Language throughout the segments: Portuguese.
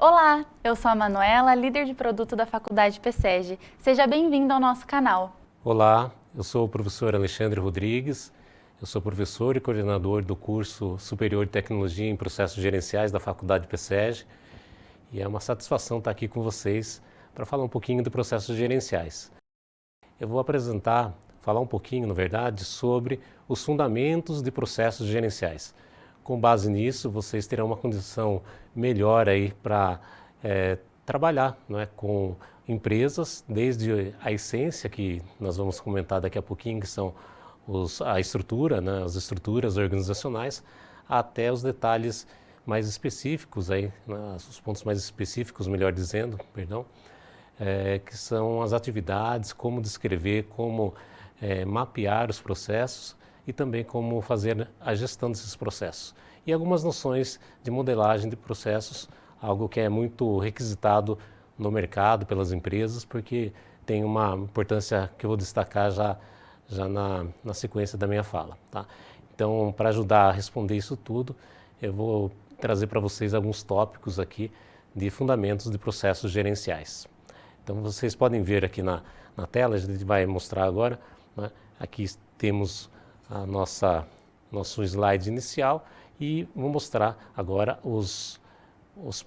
Olá, eu sou a Manuela, líder de produto da Faculdade PSEG. Seja bem-vindo ao nosso canal. Olá, eu sou o professor Alexandre Rodrigues, eu sou professor e coordenador do curso Superior de Tecnologia em Processos Gerenciais da Faculdade PSEG e é uma satisfação estar aqui com vocês para falar um pouquinho de processos gerenciais. Eu vou falar um pouquinho, na verdade, sobre os fundamentos de processos gerenciais. Com base nisso, vocês terão uma condição melhor aí para trabalhar, não é, com empresas, desde a essência, que nós vamos comentar daqui a pouquinho, que são a estrutura, né, as estruturas organizacionais, até os detalhes mais específicos, aí, né, os pontos mais específicos, melhor dizendo, perdão, que são as atividades, como descrever, como mapear os processos e também como fazer a gestão desses processos. E algumas noções de modelagem de processos, algo que é muito requisitado no mercado pelas empresas, porque tem uma importância que eu vou destacar já na sequência da minha fala. Tá? Então, para ajudar a responder isso tudo, eu vou trazer para vocês alguns tópicos aqui de fundamentos de processos gerenciais. Então, vocês podem ver aqui na tela, a gente vai mostrar agora, né? Aqui temos a nosso slide inicial e vou mostrar agora os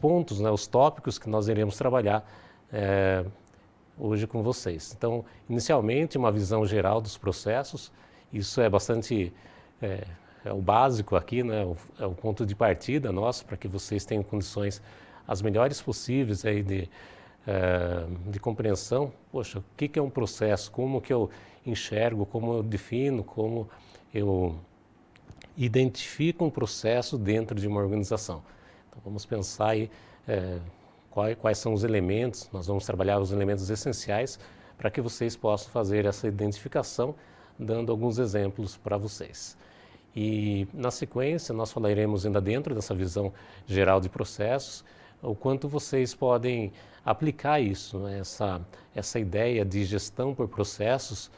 pontos, né, os tópicos que nós iremos trabalhar hoje com vocês. Então, inicialmente, uma visão geral dos processos, isso é bastante, é o básico aqui, né, é o ponto de partida nosso, para que vocês tenham condições as melhores possíveis aí de compreensão. Poxa, o que é um processo, como que eu enxergo, como eu defino, como eu identifico um processo dentro de uma organização. Então, vamos pensar aí quais são os elementos, nós vamos trabalhar os elementos essenciais para que vocês possam fazer essa identificação, dando alguns exemplos para vocês. E na sequência nós falaremos ainda dentro dessa visão geral de processos, o quanto vocês podem aplicar isso, né? essa ideia de gestão por processos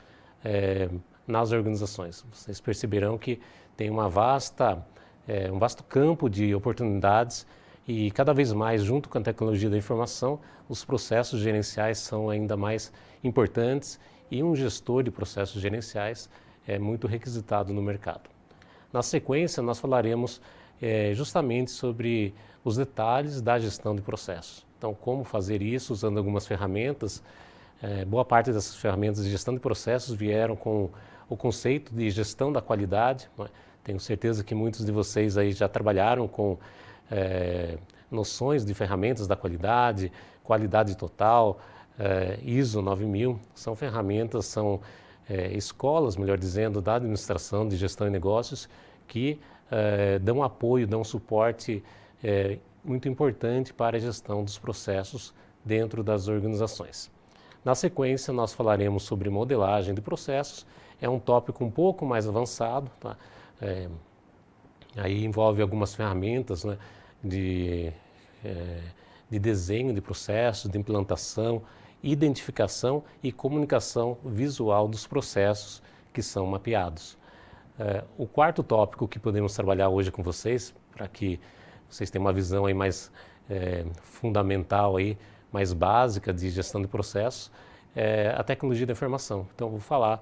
nas organizações. Vocês perceberão que tem um vasto campo de oportunidades e cada vez mais, junto com a tecnologia da informação, os processos gerenciais são ainda mais importantes e um gestor de processos gerenciais é muito requisitado no mercado. Na sequência, nós falaremos justamente sobre os detalhes da gestão de processos. Então, como fazer isso usando algumas ferramentas. Boa parte dessas ferramentas de gestão de processos vieram com o conceito de gestão da qualidade. Né? Tenho certeza que muitos de vocês aí já trabalharam com noções de ferramentas da qualidade, qualidade total, ISO 9000. São ferramentas, são escolas, melhor dizendo, da administração de gestão e negócios que dão apoio, dão suporte muito importante para a gestão dos processos dentro das organizações. Na sequência, nós falaremos sobre modelagem de processos. É um tópico um pouco mais avançado, tá? Aí envolve algumas ferramentas, né, de desenho de processos, de implantação, identificação e comunicação visual dos processos que são mapeados. O quarto tópico que podemos trabalhar hoje com vocês, para que vocês tenham uma visão aí mais fundamental, aí, mais básica de gestão de processos, é a tecnologia da informação. Então, eu vou falar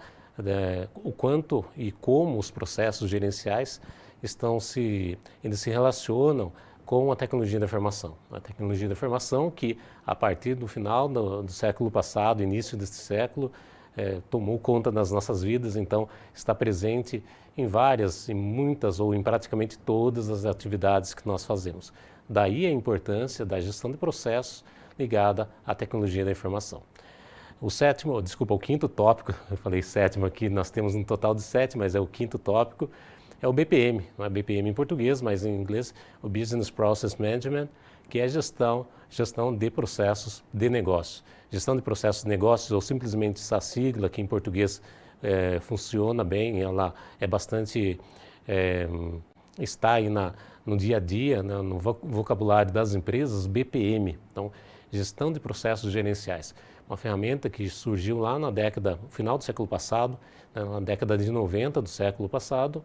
o quanto e como os processos gerenciais eles se relacionam com a tecnologia da informação. A tecnologia da informação que, a partir do final do século passado, início deste século, tomou conta das nossas vidas, então está presente em muitas ou em praticamente todas as atividades que nós fazemos. Daí a importância da gestão de processos ligada à tecnologia da informação. O quinto tópico, eu falei sétimo aqui, nós temos um total de 7, mas é o quinto tópico, é o BPM, não é BPM em português, mas em inglês, o Business Process Management, que é gestão de processos de negócio. Gestão de processos de negócios, ou simplesmente essa sigla, que em português funciona bem, ela é bastante, está aí no dia a dia, né, no vocabulário das empresas, BPM. Então, gestão de processos gerenciais. Uma ferramenta que surgiu lá no final do século passado, né, na década de 90 do século passado,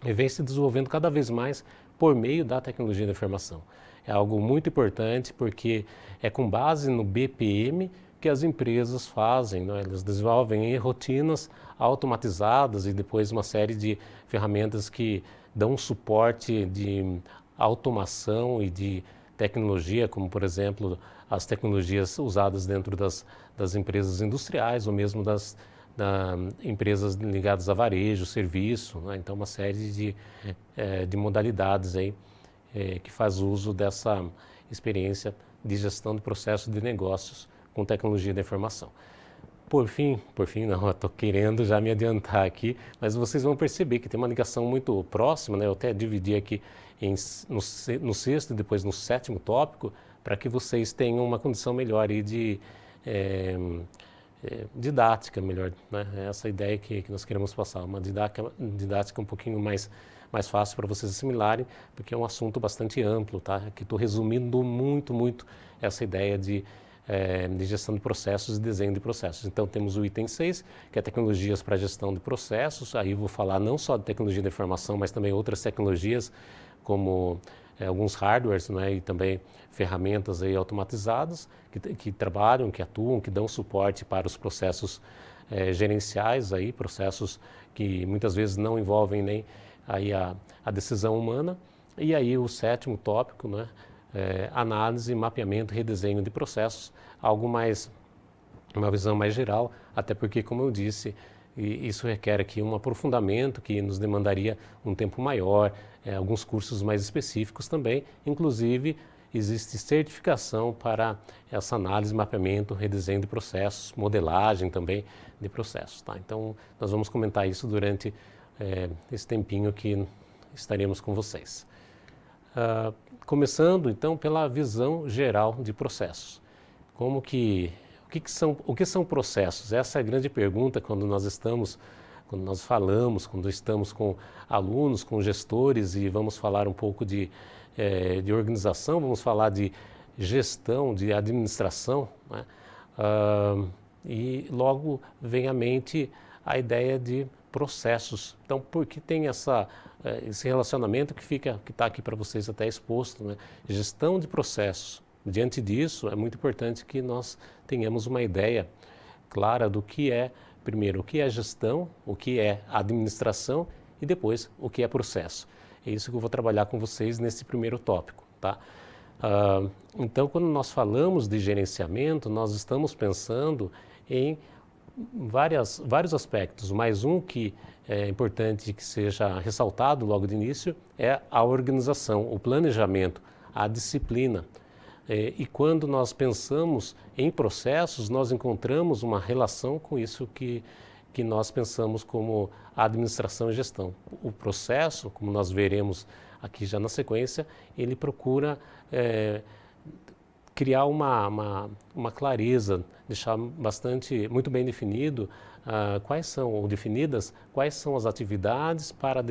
e vem se desenvolvendo cada vez mais por meio da tecnologia da informação. É algo muito importante porque é com base no BPM que as empresas fazem, né? Elas desenvolvem rotinas automatizadas e depois uma série de ferramentas que dão suporte de automação e de tecnologia, como por exemplo as tecnologias usadas dentro das empresas industriais ou mesmo das empresas ligadas a varejo, serviço, né? Então uma série de modalidades aí que faz uso dessa experiência de gestão de processos de negócios com tecnologia da informação. Por fim não, eu estou querendo já me adiantar aqui, mas vocês vão perceber que tem uma ligação muito próxima, né? Eu até dividi aqui no sexto e depois no sétimo tópico, para que vocês tenham uma condição melhor aí de didática melhor, né? Essa ideia que nós queremos passar, uma didática um pouquinho mais fácil para vocês assimilarem, porque é um assunto bastante amplo, tá? Aqui estou resumindo muito essa ideia de gestão de processos e desenho de processos. Então temos o item 6, que é tecnologias para gestão de processos. Aí vou falar não só de tecnologia da informação, mas também outras tecnologias, como alguns hardwares, né, e também ferramentas aí automatizadas que trabalham, que atuam, que dão suporte para os processos gerenciais, aí, processos que muitas vezes não envolvem nem aí a decisão humana. E aí o sétimo tópico, né, análise, mapeamento, redesenho de processos, uma visão mais geral, até porque, como eu disse, isso requer aqui um aprofundamento que nos demandaria um tempo maior, alguns cursos mais específicos também, inclusive existe certificação para essa análise, mapeamento, redesenho de processos, modelagem também de processos, tá? Então, nós vamos comentar isso durante esse tempinho que estaremos com vocês. Começando então pela visão geral de processos. O que são processos? Essa é a grande pergunta quando nós falamos, quando estamos com alunos, com gestores e vamos falar um pouco de organização, vamos falar de gestão, de administração, né? E logo vem à mente a ideia de processos. Então, por que tem esse relacionamento que está aqui para vocês até exposto, né? Gestão de processos. Diante disso, é muito importante que nós tenhamos uma ideia clara do que é, primeiro, o que é gestão, o que é administração e depois o que é processo. É isso que eu vou trabalhar com vocês nesse primeiro tópico, tá? Então, quando nós falamos de gerenciamento, nós estamos pensando em vários aspectos, mas um que é importante que seja ressaltado logo de início é a organização, o planejamento, a disciplina. E quando nós pensamos em processos, nós encontramos uma relação com isso que nós pensamos como administração e gestão. O processo, como nós veremos aqui já na sequência, ele procura criar uma clareza, deixar muito bem definido definidas quais são as atividades para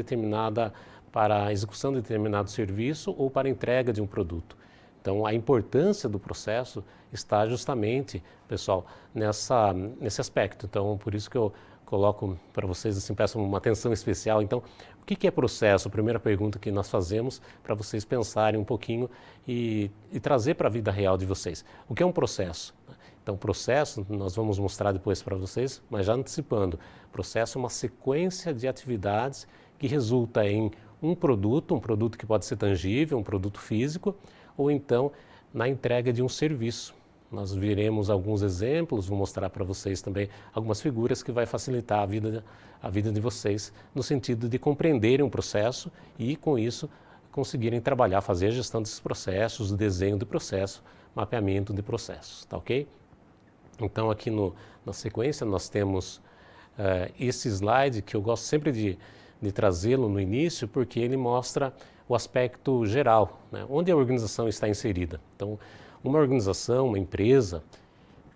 a execução de determinado serviço ou para a entrega de um produto. Então, a importância do processo está justamente, pessoal, nesse aspecto. Então, por isso que eu coloco para vocês, assim, peço uma atenção especial. Então, o que é processo? A primeira pergunta que nós fazemos para vocês pensarem um pouquinho e trazer para a vida real de vocês. O que é um processo? Então, processo, nós vamos mostrar depois para vocês, mas já antecipando, processo é uma sequência de atividades que resulta em um produto que pode ser tangível, um produto físico, ou então na entrega de um serviço. Nós veremos alguns exemplos, vou mostrar para vocês também algumas figuras que vai facilitar a vida de vocês no sentido de compreenderem um processo e, com isso, conseguirem trabalhar, fazer a gestão desses processos, o desenho de processo, mapeamento de processos, tá ok? Então, aqui na sequência, nós temos esse slide que eu gosto sempre de trazê-lo no início, porque ele mostra o aspecto geral, né? Onde a organização está inserida. Então, uma organização, uma empresa,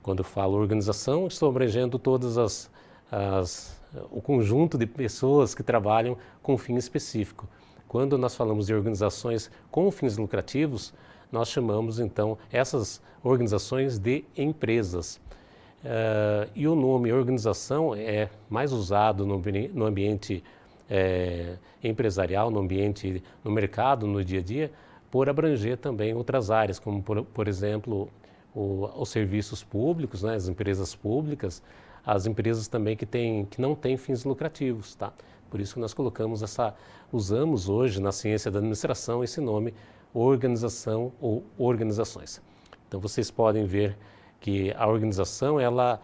quando eu falo organização, estou abrangendo todas o conjunto de pessoas que trabalham com fim específico. Quando nós falamos de organizações com fins lucrativos, nós chamamos então essas organizações de empresas. E o nome organização é mais usado no ambiente empresarial, no ambiente, no mercado, no dia a dia, por abranger também outras áreas, como por exemplo os serviços públicos, né, as empresas públicas, as empresas também que não têm fins lucrativos, tá? Por isso que nós usamos hoje na ciência da administração esse nome, organização ou organizações. Então vocês podem ver que a organização ela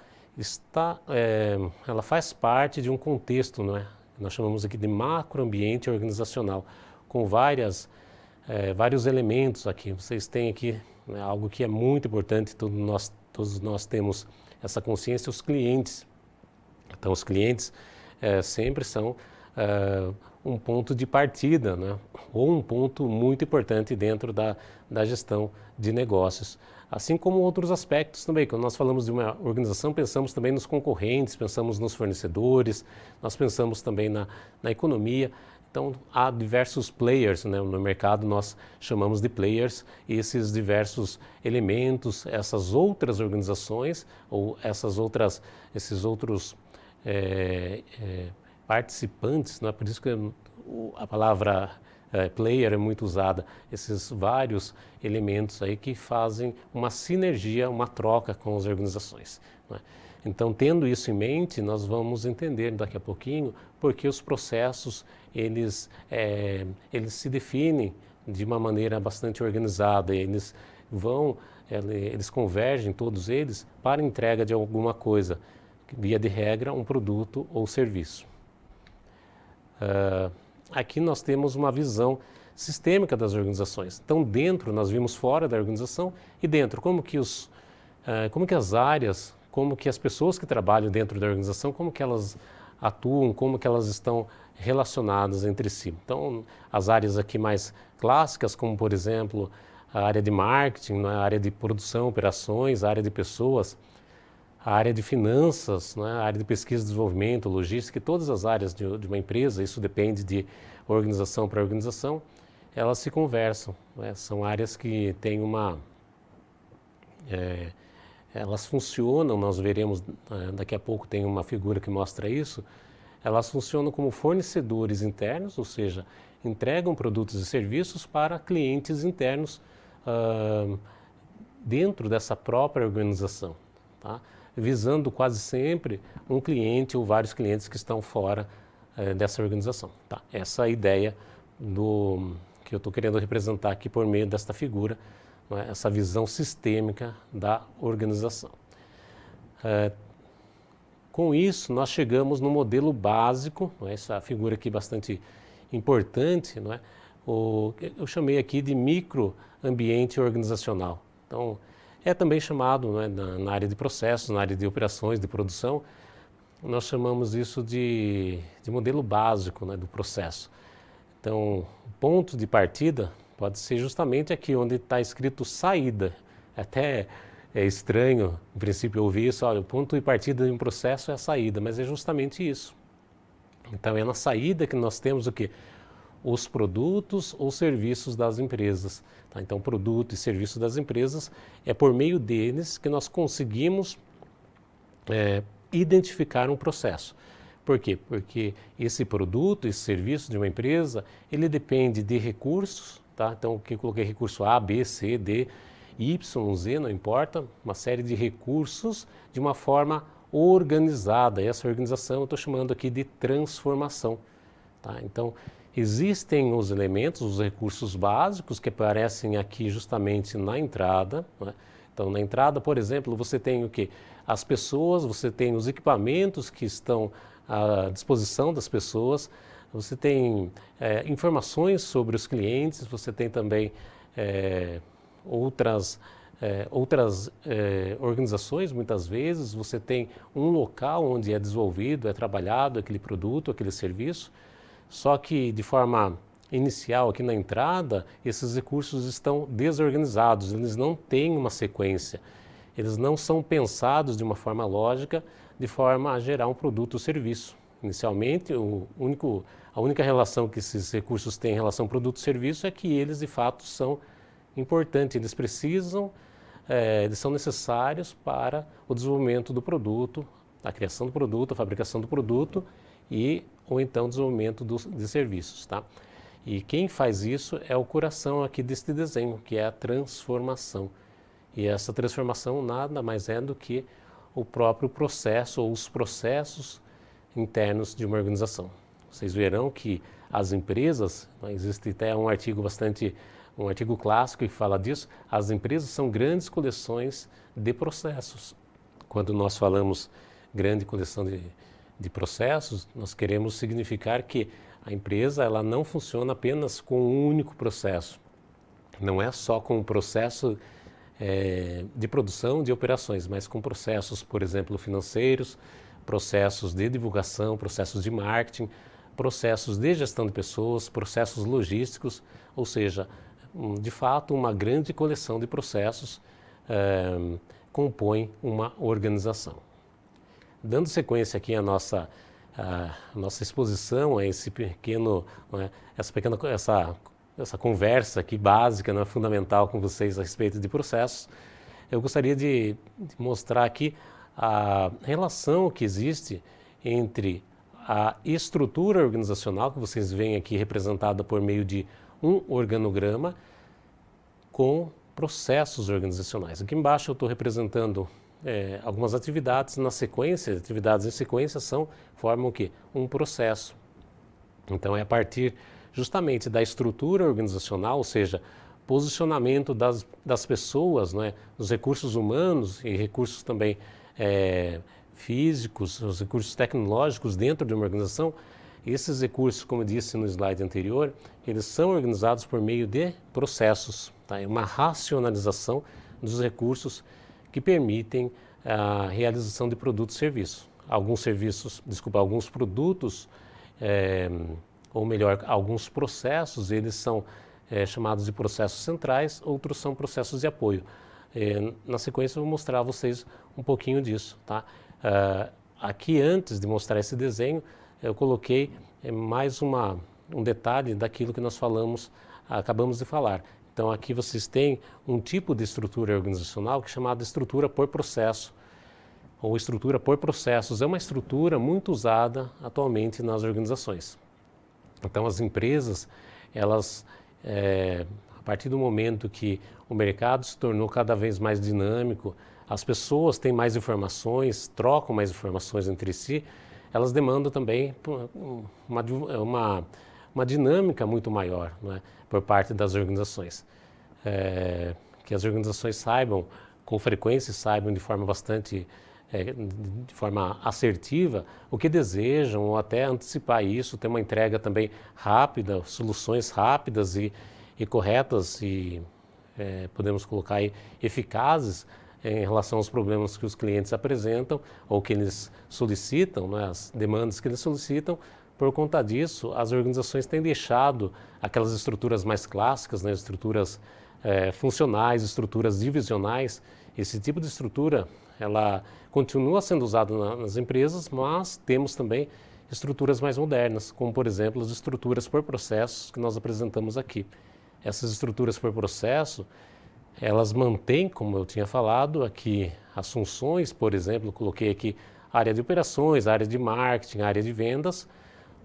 faz parte de um contexto, não é? Nós chamamos aqui de macroambiente organizacional, com vários elementos aqui. Vocês têm aqui, né, algo que é muito importante, todos nós temos essa consciência, os clientes. Então os clientes sempre são um ponto de partida, né? Ou um ponto muito importante dentro da gestão de negócios. Assim como outros aspectos também. Quando nós falamos de uma organização, pensamos também nos concorrentes, pensamos nos fornecedores, nós pensamos também na economia. Então, há diversos players, né? No mercado nós chamamos de players, e esses diversos elementos, essas outras organizações, ou esses outros participantes, não é por isso que a palavra player é muito usada, esses vários elementos aí que fazem uma sinergia, uma troca com as organizações, não é? Então, tendo isso em mente, nós vamos entender daqui a pouquinho porque os processos eles se definem de uma maneira bastante organizada, eles convergem todos eles para a entrega de alguma coisa, via de regra, um produto ou serviço. Aqui nós temos uma visão sistêmica das organizações. Então, dentro, nós vimos fora da organização, e dentro, como que as áreas, como que as pessoas que trabalham dentro da organização, como que elas atuam, como que elas estão relacionadas entre si. Então, as áreas aqui mais clássicas, como por exemplo, a área de marketing, a área de produção, operações, a área de pessoas, a área de finanças, né, a área de pesquisa e desenvolvimento, logística, e todas as áreas de uma empresa, isso depende de organização para organização, elas se conversam, né? São áreas que têm elas funcionam, nós veremos daqui a pouco, tem uma figura que mostra isso, elas funcionam como fornecedores internos, ou seja, entregam produtos e serviços para clientes internos dentro dessa própria organização, tá? Visando quase sempre um cliente ou vários clientes que estão fora dessa organização. Tá? Essa é a ideia que eu estou querendo representar aqui por meio desta figura, não é? Essa visão sistêmica da organização. Com isso, nós chegamos no modelo básico, não é? Essa figura aqui bastante importante, não é? Eu chamei aqui de microambiente organizacional. Então, é também chamado, não é, na área de processos, na área de operações, de produção, nós chamamos isso de modelo básico, né, do processo. Então, o ponto de partida pode ser justamente aqui onde está escrito saída. Até é estranho, em princípio, ouvir isso, olha, o ponto de partida de um processo é a saída, mas é justamente isso. Então, é na saída que nós temos o quê? Os produtos ou serviços das empresas. Tá? Então, produto e serviço das empresas, é por meio deles que nós conseguimos identificar um processo. Por quê? Porque esse produto, esse serviço de uma empresa, ele depende de recursos, tá? Então, aqui eu coloquei recurso A, B, C, D, Y, Z, não importa, uma série de recursos de uma forma organizada. E essa organização eu estou chamando aqui de transformação. Tá? Então, existem os elementos, os recursos básicos que aparecem aqui justamente na entrada, né? Então, na entrada, por exemplo, você tem o quê? As pessoas, você tem os equipamentos que estão à disposição das pessoas, você tem informações sobre os clientes, você tem também outras organizações, muitas vezes, você tem um local onde é desenvolvido, é trabalhado aquele produto, aquele serviço. Só que, de forma inicial, aqui na entrada, esses recursos estão desorganizados, eles não têm uma sequência, eles não são pensados de uma forma lógica, de forma a gerar um produto ou serviço. Inicialmente, a única relação que esses recursos têm em relação ao produto ou serviço é que eles, de fato, são importantes, eles são necessários para o desenvolvimento do produto, a criação do produto, a fabricação do produto, ou então desenvolvimento de serviços, tá? E quem faz isso é o coração aqui deste desenho, que é a transformação. E essa transformação nada mais é do que o próprio processo ou os processos internos de uma organização. Vocês verão que as empresas, existe até um artigo clássico que fala disso, as empresas são grandes coleções de processos. Quando nós falamos grande coleção de processos, nós queremos significar que a empresa ela não funciona apenas com um único processo. Não é só com o processo de produção de operações, mas com processos, por exemplo, financeiros, processos de divulgação, processos de marketing, processos de gestão de pessoas, processos logísticos, ou seja, de fato, uma grande coleção de processos compõe uma organização. Dando sequência aqui à nossa exposição, a esse pequeno, essa conversa aqui básica, fundamental com vocês a respeito de processos, eu gostaria de mostrar aqui a relação que existe entre a estrutura organizacional, que vocês veem aqui representada por meio de um organograma, com processos organizacionais. Aqui embaixo eu estou representando algumas atividades na sequência, atividades em sequência formam o quê? Um processo. Então é a partir justamente da estrutura organizacional, ou seja, posicionamento das pessoas, dos recursos humanos e recursos também físicos, os recursos tecnológicos dentro de uma organização. Esses recursos, como eu disse no slide anterior, eles são organizados por meio de processos, tá? É uma racionalização dos recursos que permitem a realização de produtos e serviços. Alguns produtos, ou melhor, alguns processos, eles são chamados de processos centrais, outros são processos de apoio. Na sequência eu vou mostrar a vocês um pouquinho disso, tá? Aqui, antes de mostrar esse desenho, eu coloquei mais um detalhe daquilo que nós acabamos de falar. Então aqui vocês têm um tipo de estrutura organizacional que é chamada estrutura por processo, ou estrutura por processos. É uma estrutura muito usada atualmente nas organizações. Então as empresas, elas, a partir do momento que o mercado se tornou cada vez mais dinâmico, as pessoas têm mais informações, trocam mais informações entre si, elas demandam também uma dinâmica muito maior, por parte das organizações. Que as organizações saibam, com frequência, saibam de forma de forma assertiva, o que desejam, ou até antecipar isso, ter uma entrega também rápida, soluções rápidas e corretas e podemos colocar aí eficazes em relação aos problemas que os clientes apresentam ou que eles solicitam, as demandas que eles solicitam. Por conta disso, as organizações têm deixado aquelas estruturas mais clássicas, estruturas funcionais, estruturas divisionais. Esse tipo de estrutura, ela continua sendo usada nas empresas, mas temos também estruturas mais modernas, como por exemplo as estruturas por processos que nós apresentamos aqui. Essas estruturas por processo, elas mantêm, como eu tinha falado aqui, as funções, por exemplo, coloquei aqui área de operações, área de marketing, área de vendas.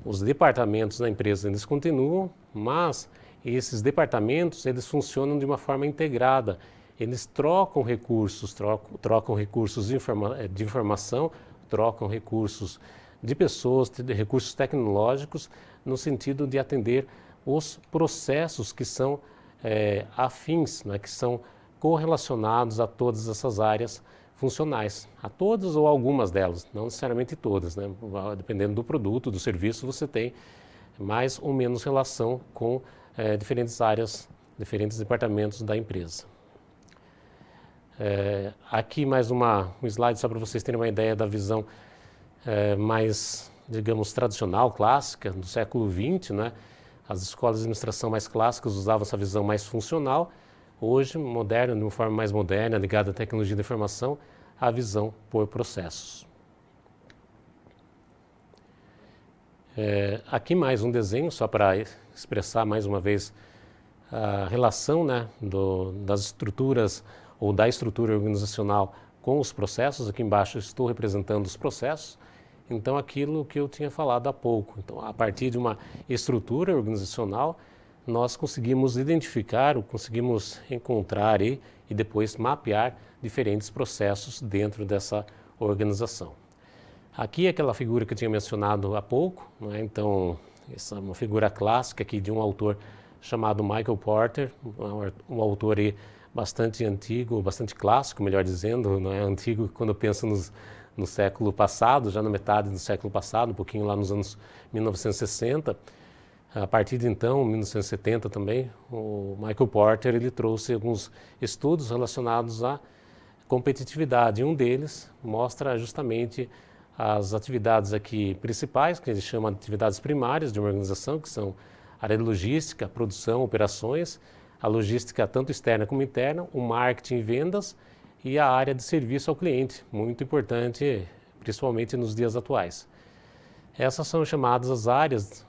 Os departamentos da empresa eles continuam, mas esses departamentos eles funcionam de uma forma integrada. Eles trocam recursos, trocam recursos de informação, trocam recursos de pessoas, recursos tecnológicos, no sentido de atender os processos que são afins, que são correlacionados a todas essas áreas funcionais, a todas ou algumas delas, não necessariamente todas, dependendo do produto, do serviço, você tem mais ou menos relação com diferentes áreas, diferentes departamentos da empresa. Aqui mais um slide só para vocês terem uma ideia da visão mais, digamos, tradicional, clássica, do século XX, As escolas de administração mais clássicas usavam essa visão mais funcional. Hoje, moderna, de uma forma mais moderna, ligada à tecnologia da informação, a visão por processos. Aqui mais um desenho, só para expressar mais uma vez a relação das estruturas ou da estrutura organizacional com os processos. Aqui embaixo eu estou representando os processos Então, aquilo que eu tinha falado há pouco. Então, a partir de uma estrutura organizacional, nós conseguimos identificar, ou conseguimos encontrar e depois mapear diferentes processos dentro dessa organização. Aqui é aquela figura que eu tinha mencionado há pouco, né? Então, essa é uma figura clássica aqui de um autor chamado Michael Porter, um autor aí bastante antigo, bastante clássico, melhor dizendo, não é antigo quando eu penso no século passado, já na metade do século passado, um pouquinho lá nos anos 1960. A partir de então, 1970 também, o Michael Porter ele trouxe alguns estudos relacionados à competitividade. Um deles mostra justamente as atividades aqui principais, que ele chama de atividades primárias de uma organização, que são a área de logística, produção, operações, a logística tanto externa como interna, o marketing e vendas e a área de serviço ao cliente, muito importante, principalmente nos dias atuais. Essas são chamadas as áreas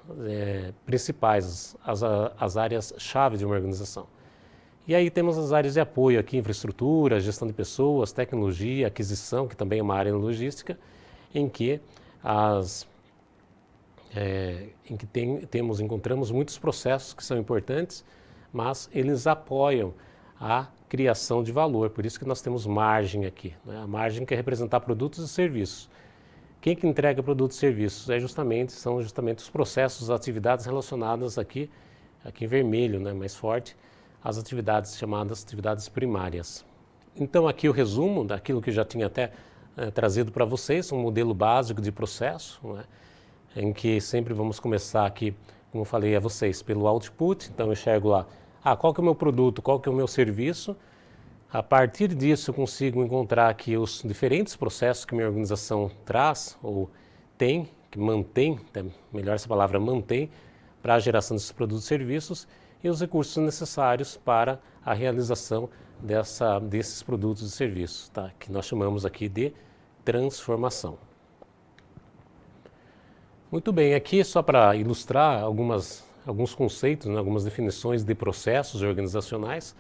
principais, as áreas-chave de uma organização. E aí temos as áreas de apoio aqui, infraestrutura, gestão de pessoas, tecnologia, aquisição, que também é uma área de logística, em que encontramos muitos processos que são importantes, mas eles apoiam a criação de valor. Por isso que nós temos margem aqui, né? A margem quer representar produtos e serviços. Quem que entrega produtos e serviços? São justamente os processos, as atividades relacionadas aqui em vermelho, né, mais forte, as atividades chamadas atividades primárias. Então aqui o resumo daquilo que eu já tinha até trazido para vocês, um modelo básico de processo, né, em que sempre vamos começar aqui, como eu falei a vocês, pelo output. Então eu enxergo lá, qual que é o meu produto, qual que é o meu serviço. A partir disso eu consigo encontrar aqui os diferentes processos que minha organização traz ou tem, que mantém, melhor essa palavra, mantém, para a geração desses produtos e serviços e os recursos necessários para a realização desses produtos e serviços, tá? Que nós chamamos aqui de transformação. Muito bem, aqui só para ilustrar alguns conceitos, né, algumas definições de processos organizacionais,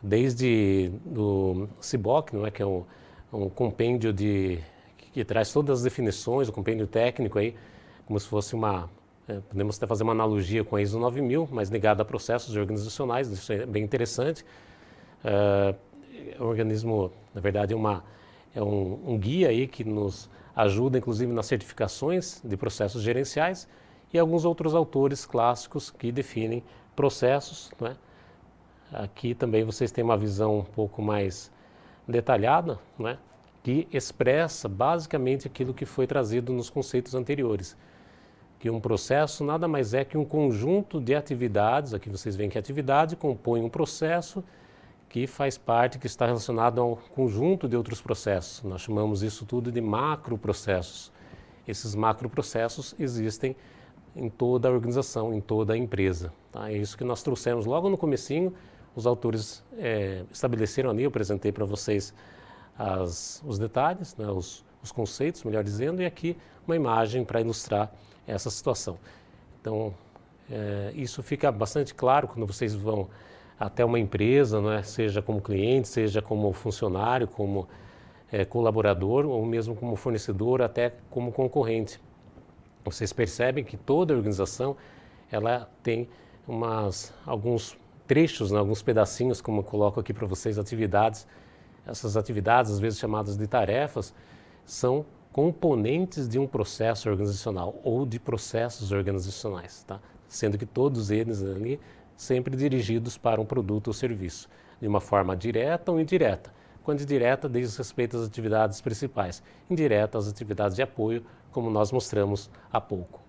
desde do CBOK, não é, que é um compêndio que traz todas as definições, o compêndio técnico aí, como se fosse podemos até fazer uma analogia com a ISO 9000, mas ligado a processos organizacionais, isso é bem interessante. O organismo, na verdade, é um guia aí que nos ajuda, inclusive, nas certificações de processos gerenciais e alguns outros autores clássicos que definem processos, né? Aqui também vocês têm uma visão um pouco mais detalhada, né? Que expressa basicamente aquilo que foi trazido nos conceitos anteriores. Que um processo nada mais é que um conjunto de atividades, aqui vocês veem que a atividade compõe um processo que faz parte, que está relacionado a um conjunto de outros processos. Nós chamamos isso tudo de macroprocessos. Esses macroprocessos existem em toda a organização, em toda a empresa. Tá? É isso que nós trouxemos logo no comecinho, os autores estabeleceram ali, eu apresentei para vocês os detalhes, né, os conceitos, melhor dizendo, e aqui uma imagem para ilustrar essa situação. Então, isso fica bastante claro quando vocês vão até uma empresa, né, seja como cliente, seja como funcionário, como colaborador, ou mesmo como fornecedor, até como concorrente. Vocês percebem que toda organização ela tem alguns trechos, né, alguns pedacinhos, como eu coloco aqui para vocês, atividades. Essas atividades, às vezes chamadas de tarefas, são componentes de um processo organizacional ou de processos organizacionais, tá? Sendo que todos eles ali sempre dirigidos para um produto ou serviço, de uma forma direta ou indireta. Quando direta, diz respeito às atividades principais, indireta às atividades de apoio, como nós mostramos há pouco.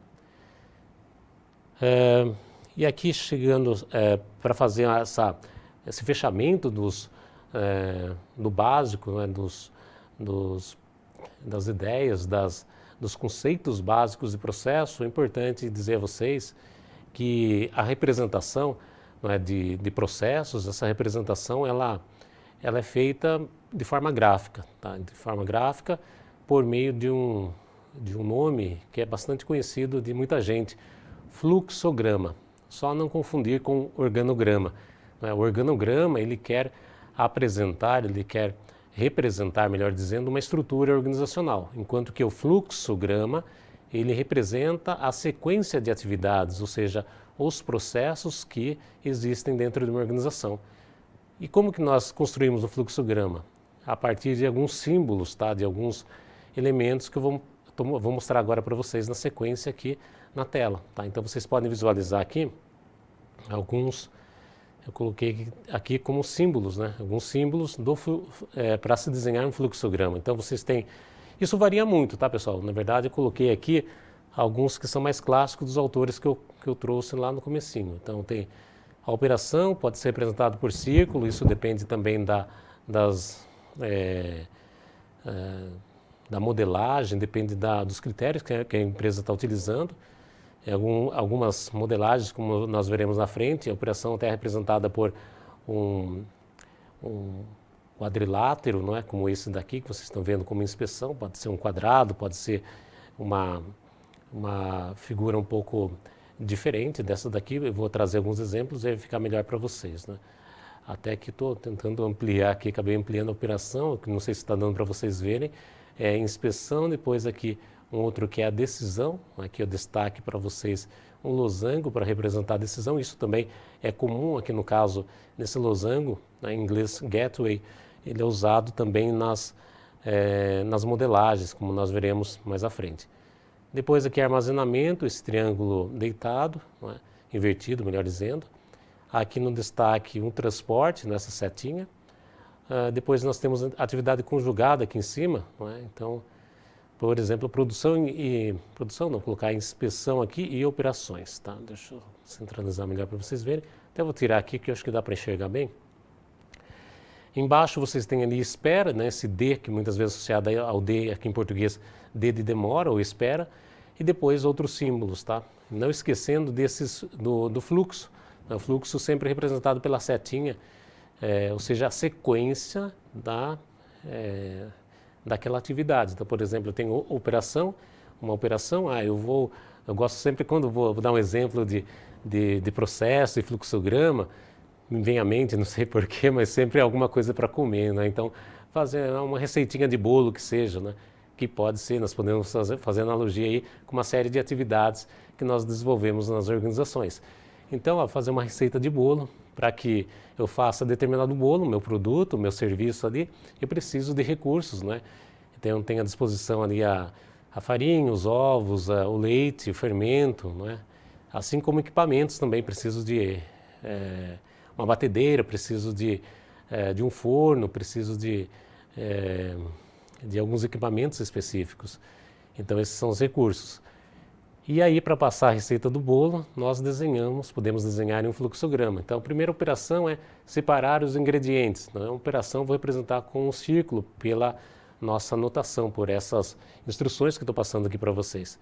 E aqui chegando para fazer esse fechamento do básico, né, das ideias, dos conceitos básicos de processo, é importante dizer a vocês que a representação, né, de processos, essa representação ela é feita de forma gráfica, tá? De forma gráfica por meio de um nome que é bastante conhecido de muita gente, fluxograma. Só não confundir com organograma, né? O organograma ele quer apresentar, ele quer representar, melhor dizendo, uma estrutura organizacional, enquanto que o fluxograma, ele representa a sequência de atividades, ou seja, os processos que existem dentro de uma organização. E como que nós construímos o fluxograma? A partir de alguns símbolos, tá? De alguns elementos que eu vou mostrar agora para vocês na sequência aqui na tela. Tá? Então vocês podem visualizar aqui alguns, eu coloquei aqui como símbolos, né? Alguns símbolos para se desenhar um fluxograma. Então vocês têm, isso varia muito, tá pessoal? Na verdade eu coloquei aqui alguns que são mais clássicos dos autores que eu trouxe lá no comecinho. Então tem a operação, pode ser representado por círculo, isso depende também da modelagem, depende dos critérios que a empresa está utilizando. Algumas modelagens, como nós veremos na frente, a operação até é representada por um quadrilátero, não é? Como esse daqui que vocês estão vendo como inspeção, pode ser um quadrado, pode ser uma figura um pouco diferente dessa daqui. Eu vou trazer alguns exemplos e vai ficar melhor para vocês, né? Até que estou tentando ampliar aqui, acabei ampliando a operação, que não sei se está dando para vocês verem. É inspeção, depois aqui um outro que é a decisão, aqui eu destaque para vocês um losango para representar a decisão. Isso também é comum aqui no caso, nesse losango, né, em inglês gateway, ele é usado também nas modelagens, como nós veremos mais à frente. Depois aqui armazenamento, esse triângulo deitado, né, invertido, melhor dizendo. Aqui no destaque um transporte nessa setinha. Depois nós temos atividade conjugada aqui em cima, não é? Então, por exemplo, produção não, colocar inspeção aqui e operações, tá? Deixa eu centralizar melhor para vocês verem. Até vou tirar aqui que eu acho que dá para enxergar bem. Embaixo vocês têm ali espera, né? Esse D que muitas vezes é associado ao D aqui em português, D de demora ou espera, e depois outros símbolos, tá? Não esquecendo do fluxo. O fluxo sempre representado pela setinha, ou seja, a sequência daquela atividade. Então, por exemplo, eu tenho uma operação, eu gosto sempre, quando vou dar um exemplo de processo e fluxograma, me vem à mente, não sei porquê, mas sempre é alguma coisa para comer, né? Então, fazer uma receitinha de bolo que seja, né? Que pode ser, nós podemos fazer analogia aí com uma série de atividades que nós desenvolvemos nas organizações. Então, fazer uma receita de bolo, para que eu faça determinado bolo, meu produto, meu serviço ali, eu preciso de recursos, né? Então, eu tenho à disposição ali a farinha, os ovos, o leite, o fermento, não é? Assim como equipamentos também, preciso de uma batedeira, preciso de um forno, preciso de alguns equipamentos específicos. Então, esses são os recursos. E aí, para passar a receita do bolo, nós podemos desenhar em um fluxograma. Então, a primeira operação é separar os ingredientes. Então, a operação vou representar com um círculo pela nossa anotação, por essas instruções que estou passando aqui para vocês.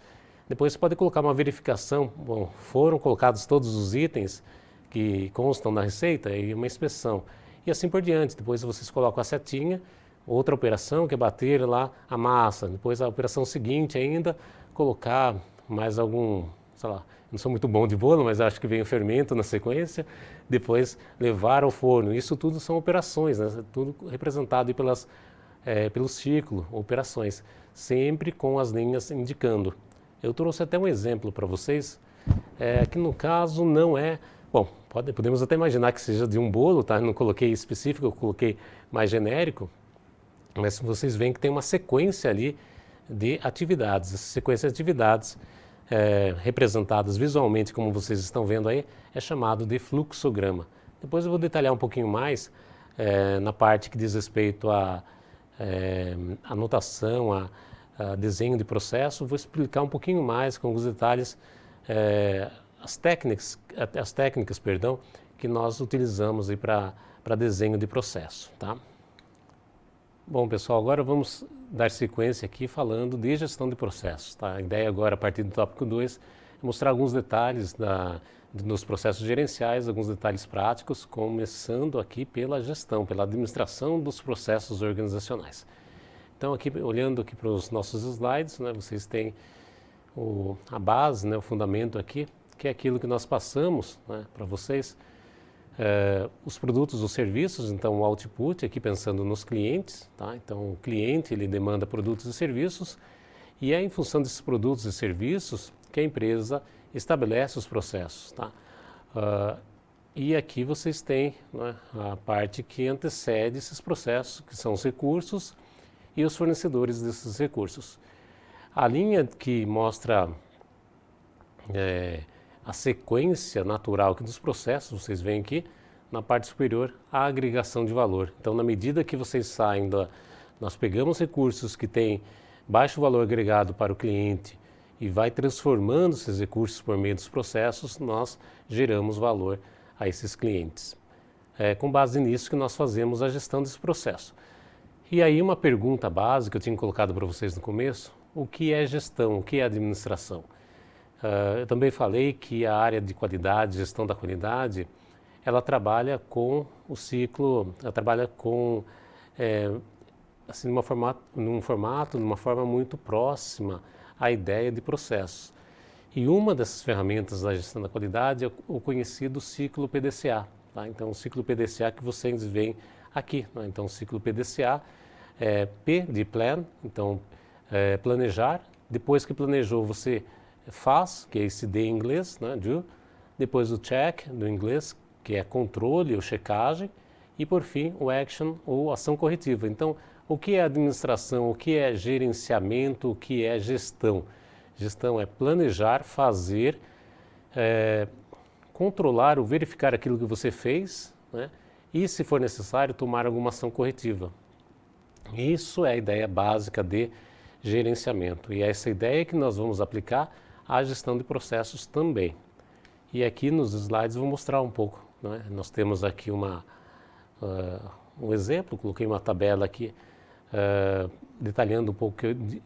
Depois, você pode colocar uma verificação. Bom, foram colocados todos os itens que constam na receita e uma inspeção. E assim por diante. Depois, vocês colocam a setinha, outra operação que é bater lá a massa. Depois, a operação seguinte ainda, colocar mais algum, sei lá, não sou muito bom de bolo, mas acho que vem o fermento na sequência, depois levar ao forno. Isso tudo são operações, né? Tudo representado aí pelo círculo, operações, sempre com as linhas indicando. Eu trouxe até um exemplo para vocês, que no caso não é, bom, podemos até imaginar que seja de um bolo, tá? Eu não coloquei específico, eu coloquei mais genérico, mas vocês veem que tem uma sequência ali de atividades. Essa sequência de atividades representadas visualmente, como vocês estão vendo aí, é chamado de fluxograma. Depois eu vou detalhar um pouquinho mais na parte que diz respeito à anotação, a desenho de processo. Vou explicar um pouquinho mais com alguns detalhes as técnicas, que nós utilizamos para desenho de processo, tá? Bom, pessoal, agora vamos dar sequência aqui falando de gestão de processos, tá? A ideia agora, a partir do tópico 2, é mostrar alguns detalhes nos processos gerenciais, alguns detalhes práticos, começando aqui pela gestão, pela administração dos processos organizacionais. Então, aqui, olhando aqui para os nossos slides, né, vocês têm a base, né, o fundamento aqui, que é aquilo que nós passamos, né, para vocês os produtos, os serviços, então o output, aqui pensando nos clientes, tá? Então o cliente ele demanda produtos e serviços e é em função desses produtos e serviços que a empresa estabelece os processos, tá? E aqui vocês têm, né, a parte que antecede esses processos, que são os recursos e os fornecedores desses recursos. A linha que mostra a sequência natural aqui dos processos, vocês veem aqui, na parte superior, a agregação de valor. Então, na medida que vocês saem nós pegamos recursos que têm baixo valor agregado para o cliente e vai transformando esses recursos por meio dos processos, nós geramos valor a esses clientes. É com base nisso que nós fazemos a gestão desse processo. E aí uma pergunta básica que eu tinha colocado para vocês no começo, o que é gestão, o que é administração? Eu também falei que a área de qualidade, gestão da qualidade, ela trabalha com o ciclo, ela trabalha com, assim, numa forma muito próxima à ideia de processo. E uma dessas ferramentas da gestão da qualidade é o conhecido ciclo PDCA. Tá? Então, o ciclo PDCA que vocês veem aqui. Né? Então, o ciclo PDCA é P de plan, então planejar. Depois que planejou, você faz, que é esse D em inglês, né? Do. Depois o check, do inglês, que é controle ou checagem. E, por fim, o action ou ação corretiva. Então, o que é administração, o que é gerenciamento, o que é gestão? Gestão é planejar, fazer, controlar ou verificar aquilo que você fez, né? E, se for necessário, tomar alguma ação corretiva. Isso é a ideia básica de gerenciamento e é essa ideia que nós vamos aplicar à gestão de processos também. E aqui nos slides vou mostrar um pouco, né? Nós temos aqui um exemplo, coloquei uma tabela aqui detalhando um pouco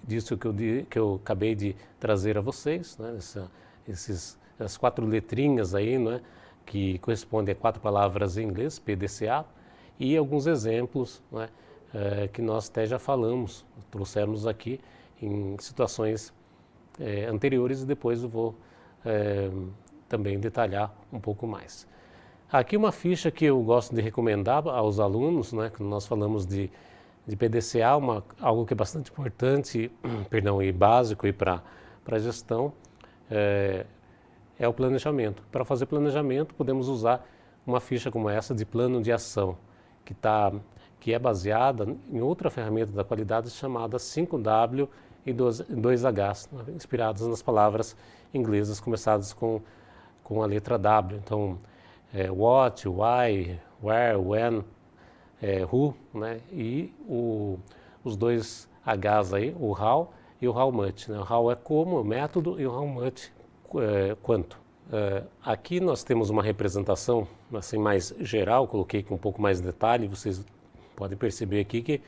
disso que eu acabei de trazer a vocês, né? As 4 letrinhas aí, né? Que correspondem a 4 palavras em inglês, PDCA, e alguns exemplos, né? Que nós até já falamos, trouxemos aqui em situações anteriores e depois eu vou também detalhar um pouco mais. Aqui uma ficha que eu gosto de recomendar aos alunos, né, quando nós falamos de PDCA, algo que é bastante importante, perdão, e básico para a gestão, é o planejamento. Para fazer planejamento, podemos usar uma ficha como essa de plano de ação, que é baseada em outra ferramenta da qualidade chamada 5W e 2Hs, inspiradas nas palavras inglesas começadas com a letra W. Então, what, why, where, when, who, né? E os 2 Hs aí, o how e o how much. Né? O how é como, o método, e o how much, quanto. Aqui nós temos uma representação assim, mais geral, coloquei com um pouco mais de detalhe, vocês podem perceber aqui que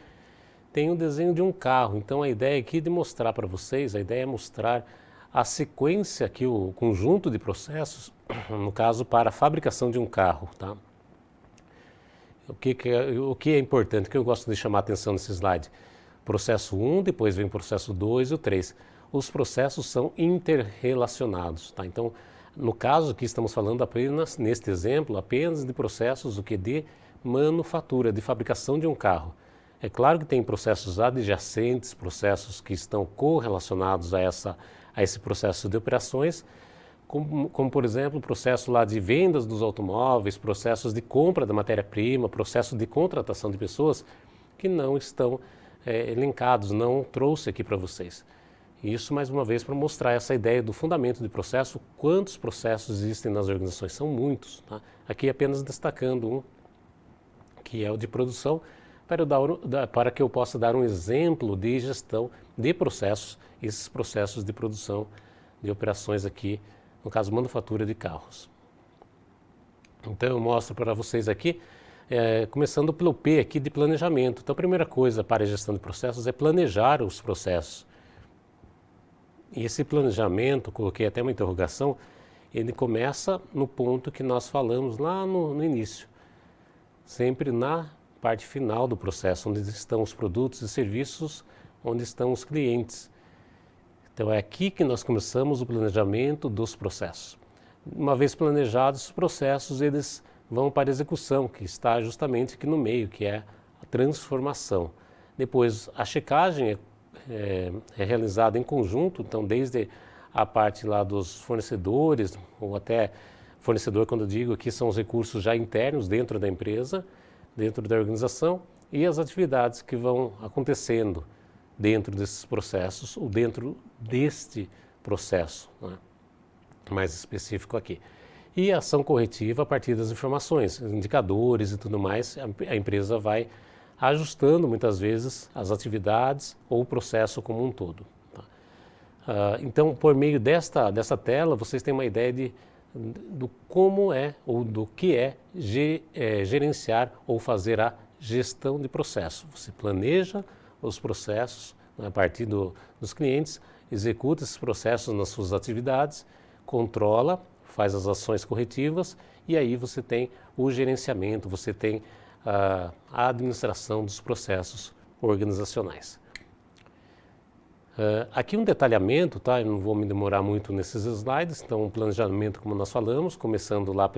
tem um desenho de um carro. Então a ideia aqui de mostrar para vocês, a ideia é mostrar a sequência aqui, o conjunto de processos, no caso para a fabricação de um carro, tá? O que é importante, o que eu gosto de chamar a atenção nesse slide? Processo 1, depois vem o processo 2 e o 3. Os processos são interrelacionados, tá? Então, no caso aqui estamos falando apenas, neste exemplo, apenas de processos de manufatura, de fabricação de um carro. É claro que tem processos adjacentes, processos que estão correlacionados a esse processo de operações, como por exemplo o processo lá de vendas dos automóveis, processos de compra da matéria-prima, processo de contratação de pessoas que não estão elencados, não trouxe aqui para vocês. Isso mais uma vez para mostrar essa ideia do fundamento de processo, quantos processos existem nas organizações, são muitos, tá? Aqui apenas destacando um, que é o de produção, para que eu possa dar um exemplo de gestão de processos, esses processos de produção de operações aqui, no caso manufatura de carros. Então eu mostro para vocês aqui, começando pelo P aqui de planejamento. Então a primeira coisa para a gestão de processos é planejar os processos. E esse planejamento, coloquei até uma interrogação, ele começa no ponto que nós falamos lá no início, sempre na parte final do processo, onde estão os produtos e serviços, onde estão os clientes. Então é aqui que nós começamos o planejamento dos processos. Uma vez planejados os processos, eles vão para a execução, que está justamente aqui no meio, que é a transformação. Depois, a checagem é realizada em conjunto, então desde a parte lá dos fornecedores, ou até fornecedor, quando eu digo aqui, são os recursos já internos dentro da empresa, dentro da organização, e as atividades que vão acontecendo dentro desses processos, ou dentro deste processo, né? Mais específico aqui. E a ação corretiva a partir das informações, indicadores e tudo mais, a empresa vai ajustando muitas vezes as atividades ou o processo como um todo. Tá? Então, por meio desta tela, vocês têm uma ideia do como é ou do que é gerenciar ou fazer a gestão de processo. Você planeja os processos, né, a partir dos clientes, executa esses processos nas suas atividades, controla, faz as ações corretivas e aí você tem o gerenciamento, você tem a administração dos processos organizacionais. Aqui um detalhamento, tá? Eu não vou me demorar muito nesses slides, então o planejamento, como nós falamos, começando lá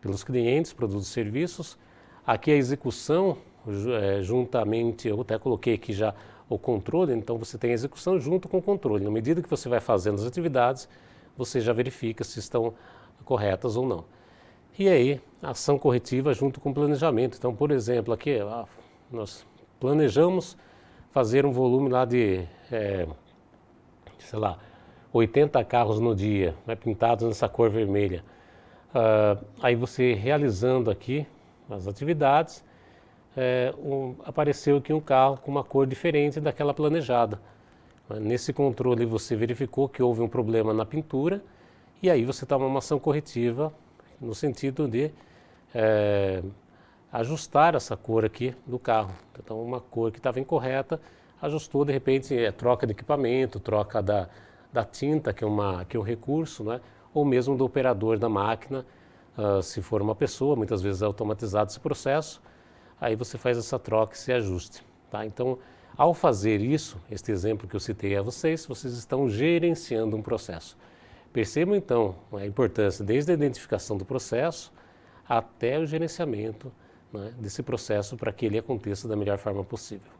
pelos clientes, produtos e serviços. Aqui a execução, juntamente, eu até coloquei aqui já o controle, então você tem a execução junto com o controle. Na medida que você vai fazendo as atividades, você já verifica se estão corretas ou não. E aí, a ação corretiva junto com o planejamento. Então, por exemplo, aqui nós planejamos fazer um volume lá de, sei lá, 80 carros no dia, né, pintados nessa cor vermelha. Aí você realizando aqui as atividades, apareceu aqui um carro com uma cor diferente daquela planejada. Nesse controle você verificou que houve um problema na pintura e aí você toma uma ação corretiva no sentido de ajustar essa cor aqui do carro. Então uma cor que estava incorreta, ajustou, de repente troca de equipamento, troca da tinta, que é um recurso, né? Ou mesmo do operador da máquina, se for uma pessoa, muitas vezes é automatizado esse processo, aí você faz essa troca e esse ajuste. Tá? Então, ao fazer isso, este exemplo que eu citei a vocês estão gerenciando um processo. Percebam então a importância desde a identificação do processo até o gerenciamento, né, desse processo para que ele aconteça da melhor forma possível.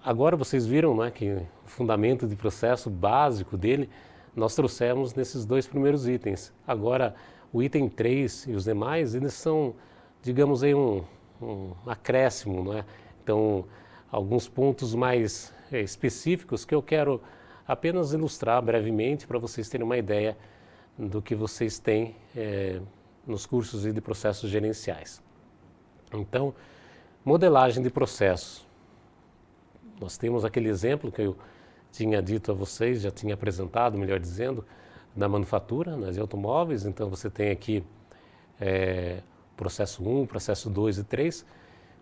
Agora vocês viram, né, que o fundamento de processo básico dele nós trouxemos nesses dois primeiros itens. Agora o item 3 e os demais, eles são, digamos aí, um acréscimo, não é? Então, alguns pontos mais específicos que eu quero apenas ilustrar brevemente para vocês terem uma ideia do que vocês têm nos cursos de processos gerenciais. Então, modelagem de processos. Nós temos aquele exemplo que eu tinha dito a vocês, já tinha apresentado, melhor dizendo, da manufatura, né, de automóveis. Então, você tem aqui processo 1, processo 2 e 3.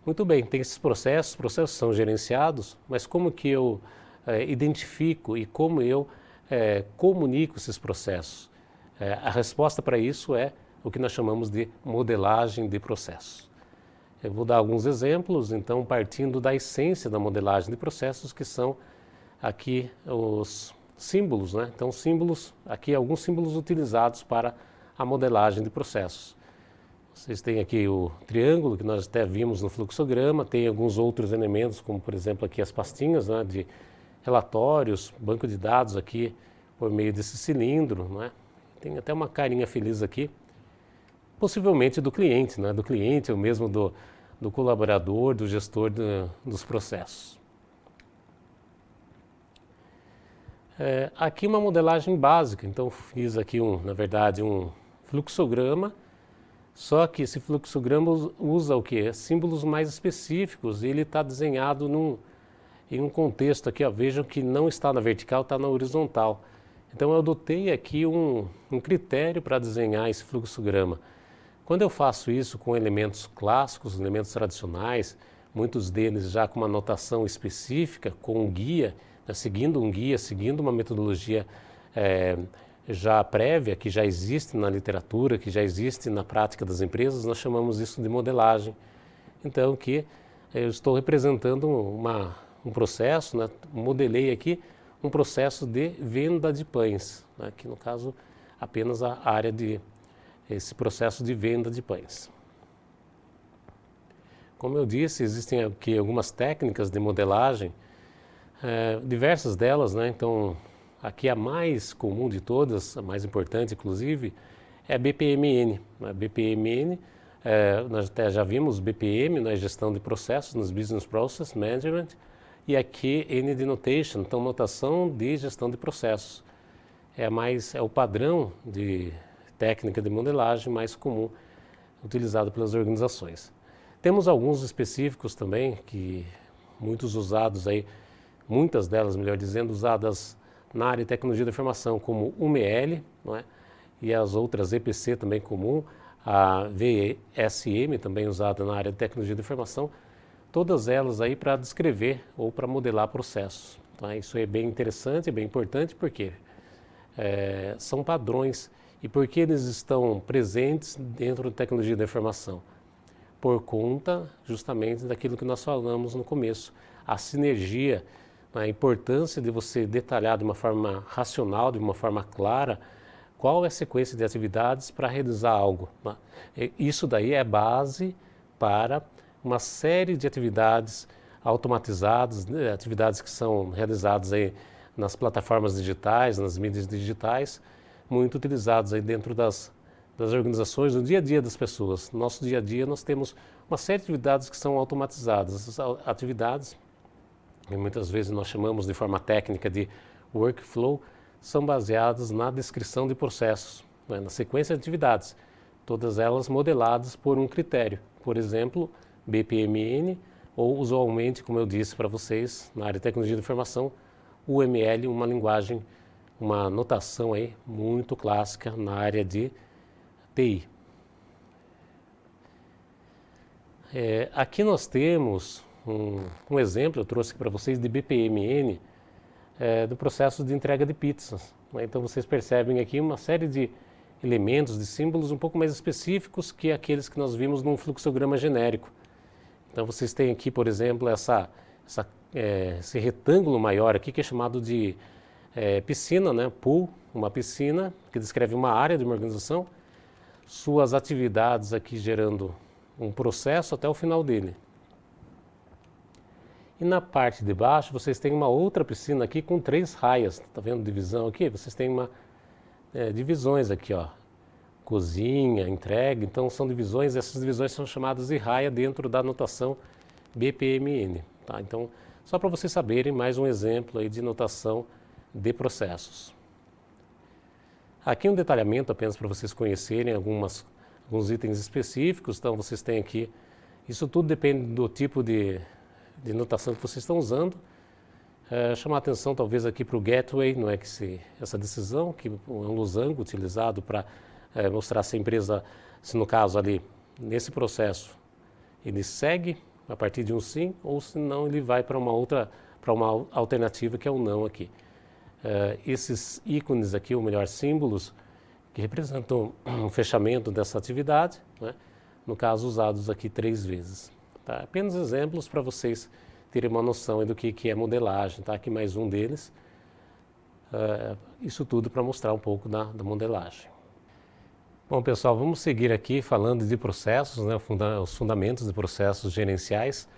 Muito bem, tem esses processos, os processos são gerenciados, mas como que eu identifico e como eu comunico esses processos? A resposta para isso é o que nós chamamos de modelagem de processos. Eu vou dar alguns exemplos, então, partindo da essência da modelagem de processos, que são aqui os símbolos, né? Então, símbolos, aqui alguns símbolos utilizados para a modelagem de processos. Vocês têm aqui o triângulo, que nós até vimos no fluxograma, tem alguns outros elementos, como por exemplo aqui as pastinhas, né, de relatórios, banco de dados aqui por meio desse cilindro, né? Tem até uma carinha feliz aqui, possivelmente do cliente, né, do cliente ou mesmo do colaborador, do gestor dos processos. Aqui uma modelagem básica, então fiz aqui na verdade um fluxograma. Só que esse fluxograma usa o quê? Símbolos mais específicos e ele está desenhado em um contexto aqui, ó, vejam que não está na vertical, está na horizontal. Então eu adotei aqui um critério para desenhar esse fluxograma. Quando eu faço isso com elementos clássicos, elementos tradicionais, muitos deles já com uma notação específica, com um guia, né, seguindo um guia, seguindo uma metodologia já prévia, que já existe na literatura, que já existe na prática das empresas, nós chamamos isso de modelagem. Então, que eu estou representando um processo, né, modelei aqui um processo de venda de pães, né, que no caso apenas a área de esse processo de venda de pães. Como eu disse, existem aqui algumas técnicas de modelagem, diversas delas, né? Então, aqui a mais comum de todas, a mais importante inclusive, é a BPMN. A BPMN, nós até já vimos BPM na gestão de processos, nos Business Process Management, e aqui N de Notation, então notação de gestão de processos. É o padrão de técnica de modelagem mais comum utilizado pelas organizações. Temos alguns específicos também, que muitos usados aí, muitas delas, melhor dizendo, usadas na área de tecnologia da informação, como o UML, não é? E as outras EPC também comum, a VSM também usada na área de tecnologia da informação, todas elas aí para descrever ou para modelar processos. Tá? Isso é bem interessante, bem importante, porque são padrões. E por que eles estão presentes dentro da tecnologia da informação? Por conta justamente daquilo que nós falamos no começo, a sinergia, a importância de você detalhar de uma forma racional, de uma forma clara, qual é a sequência de atividades para realizar algo. Isso daí é base para uma série de atividades automatizadas, né, atividades que são realizadas aí nas plataformas digitais, nas mídias digitais, muito utilizadas aí dentro das organizações, no dia a dia das pessoas. No nosso dia a dia nós temos uma série de atividades que são automatizadas. Essas atividades, que muitas vezes nós chamamos de forma técnica de workflow, são baseadas na descrição de processos, né, na sequência de atividades, todas elas modeladas por um critério, por exemplo, BPMN, ou usualmente, como eu disse para vocês, na área de tecnologia da informação, UML, uma linguagem, uma notação aí muito clássica na área de TI. Aqui nós temos um exemplo, eu trouxe aqui para vocês, de BPMN, do processo de entrega de pizzas. Né? Então vocês percebem aqui uma série de elementos, de símbolos um pouco mais específicos que aqueles que nós vimos num fluxograma genérico. Então vocês têm aqui, por exemplo, esse retângulo maior aqui que é chamado de piscina, né? Pool, uma piscina que descreve uma área de uma organização, suas atividades aqui gerando um processo até o final dele. E na parte de baixo vocês têm uma outra piscina aqui com 3 raias, tá vendo divisão aqui? Vocês têm divisões aqui, ó, cozinha, entrega, então são divisões, essas divisões são chamadas de raia dentro da notação BPMN, tá? Então, só para vocês saberem, mais um exemplo aí de notação de processos. Aqui um detalhamento apenas para vocês conhecerem alguns itens específicos, então vocês têm aqui, isso tudo depende do tipo de notação que vocês estão usando. Chamar a atenção talvez aqui para o gateway, não é que essa decisão, que é um losango utilizado para mostrar se a empresa, se no caso ali, nesse processo, ele segue a partir de um sim, ou se não ele vai para uma alternativa que é um não aqui. Esses ícones aqui, ou melhor, símbolos, que representam um fechamento dessa atividade, né? No caso usados aqui 3 vezes. Tá? Apenas exemplos para vocês terem uma noção do que é modelagem, tá? Aqui mais um deles. Isso tudo para mostrar um pouco da modelagem. Bom, pessoal, vamos seguir aqui falando de processos, né? Os fundamentos de processos gerenciais,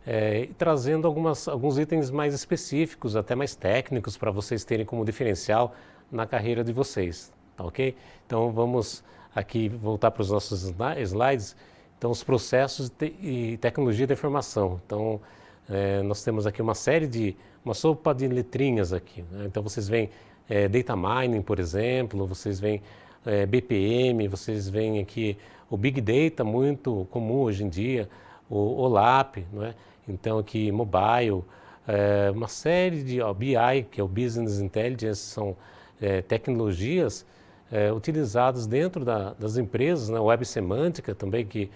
e trazendo alguns itens mais específicos, até mais técnicos, para vocês terem como diferencial na carreira de vocês, tá ok? Então vamos aqui voltar para os nossos slides. Então, os processos e tecnologia da informação. Então, nós temos aqui uma sopa de letrinhas aqui, né? Então, vocês veem data mining, por exemplo, vocês veem BPM, vocês veem aqui o Big Data, muito comum hoje em dia, o OLAP, não é? Então, aqui mobile, uma série de BI, que é o Business Intelligence, são tecnologias utilizadas dentro das empresas, né? Web semântica também, que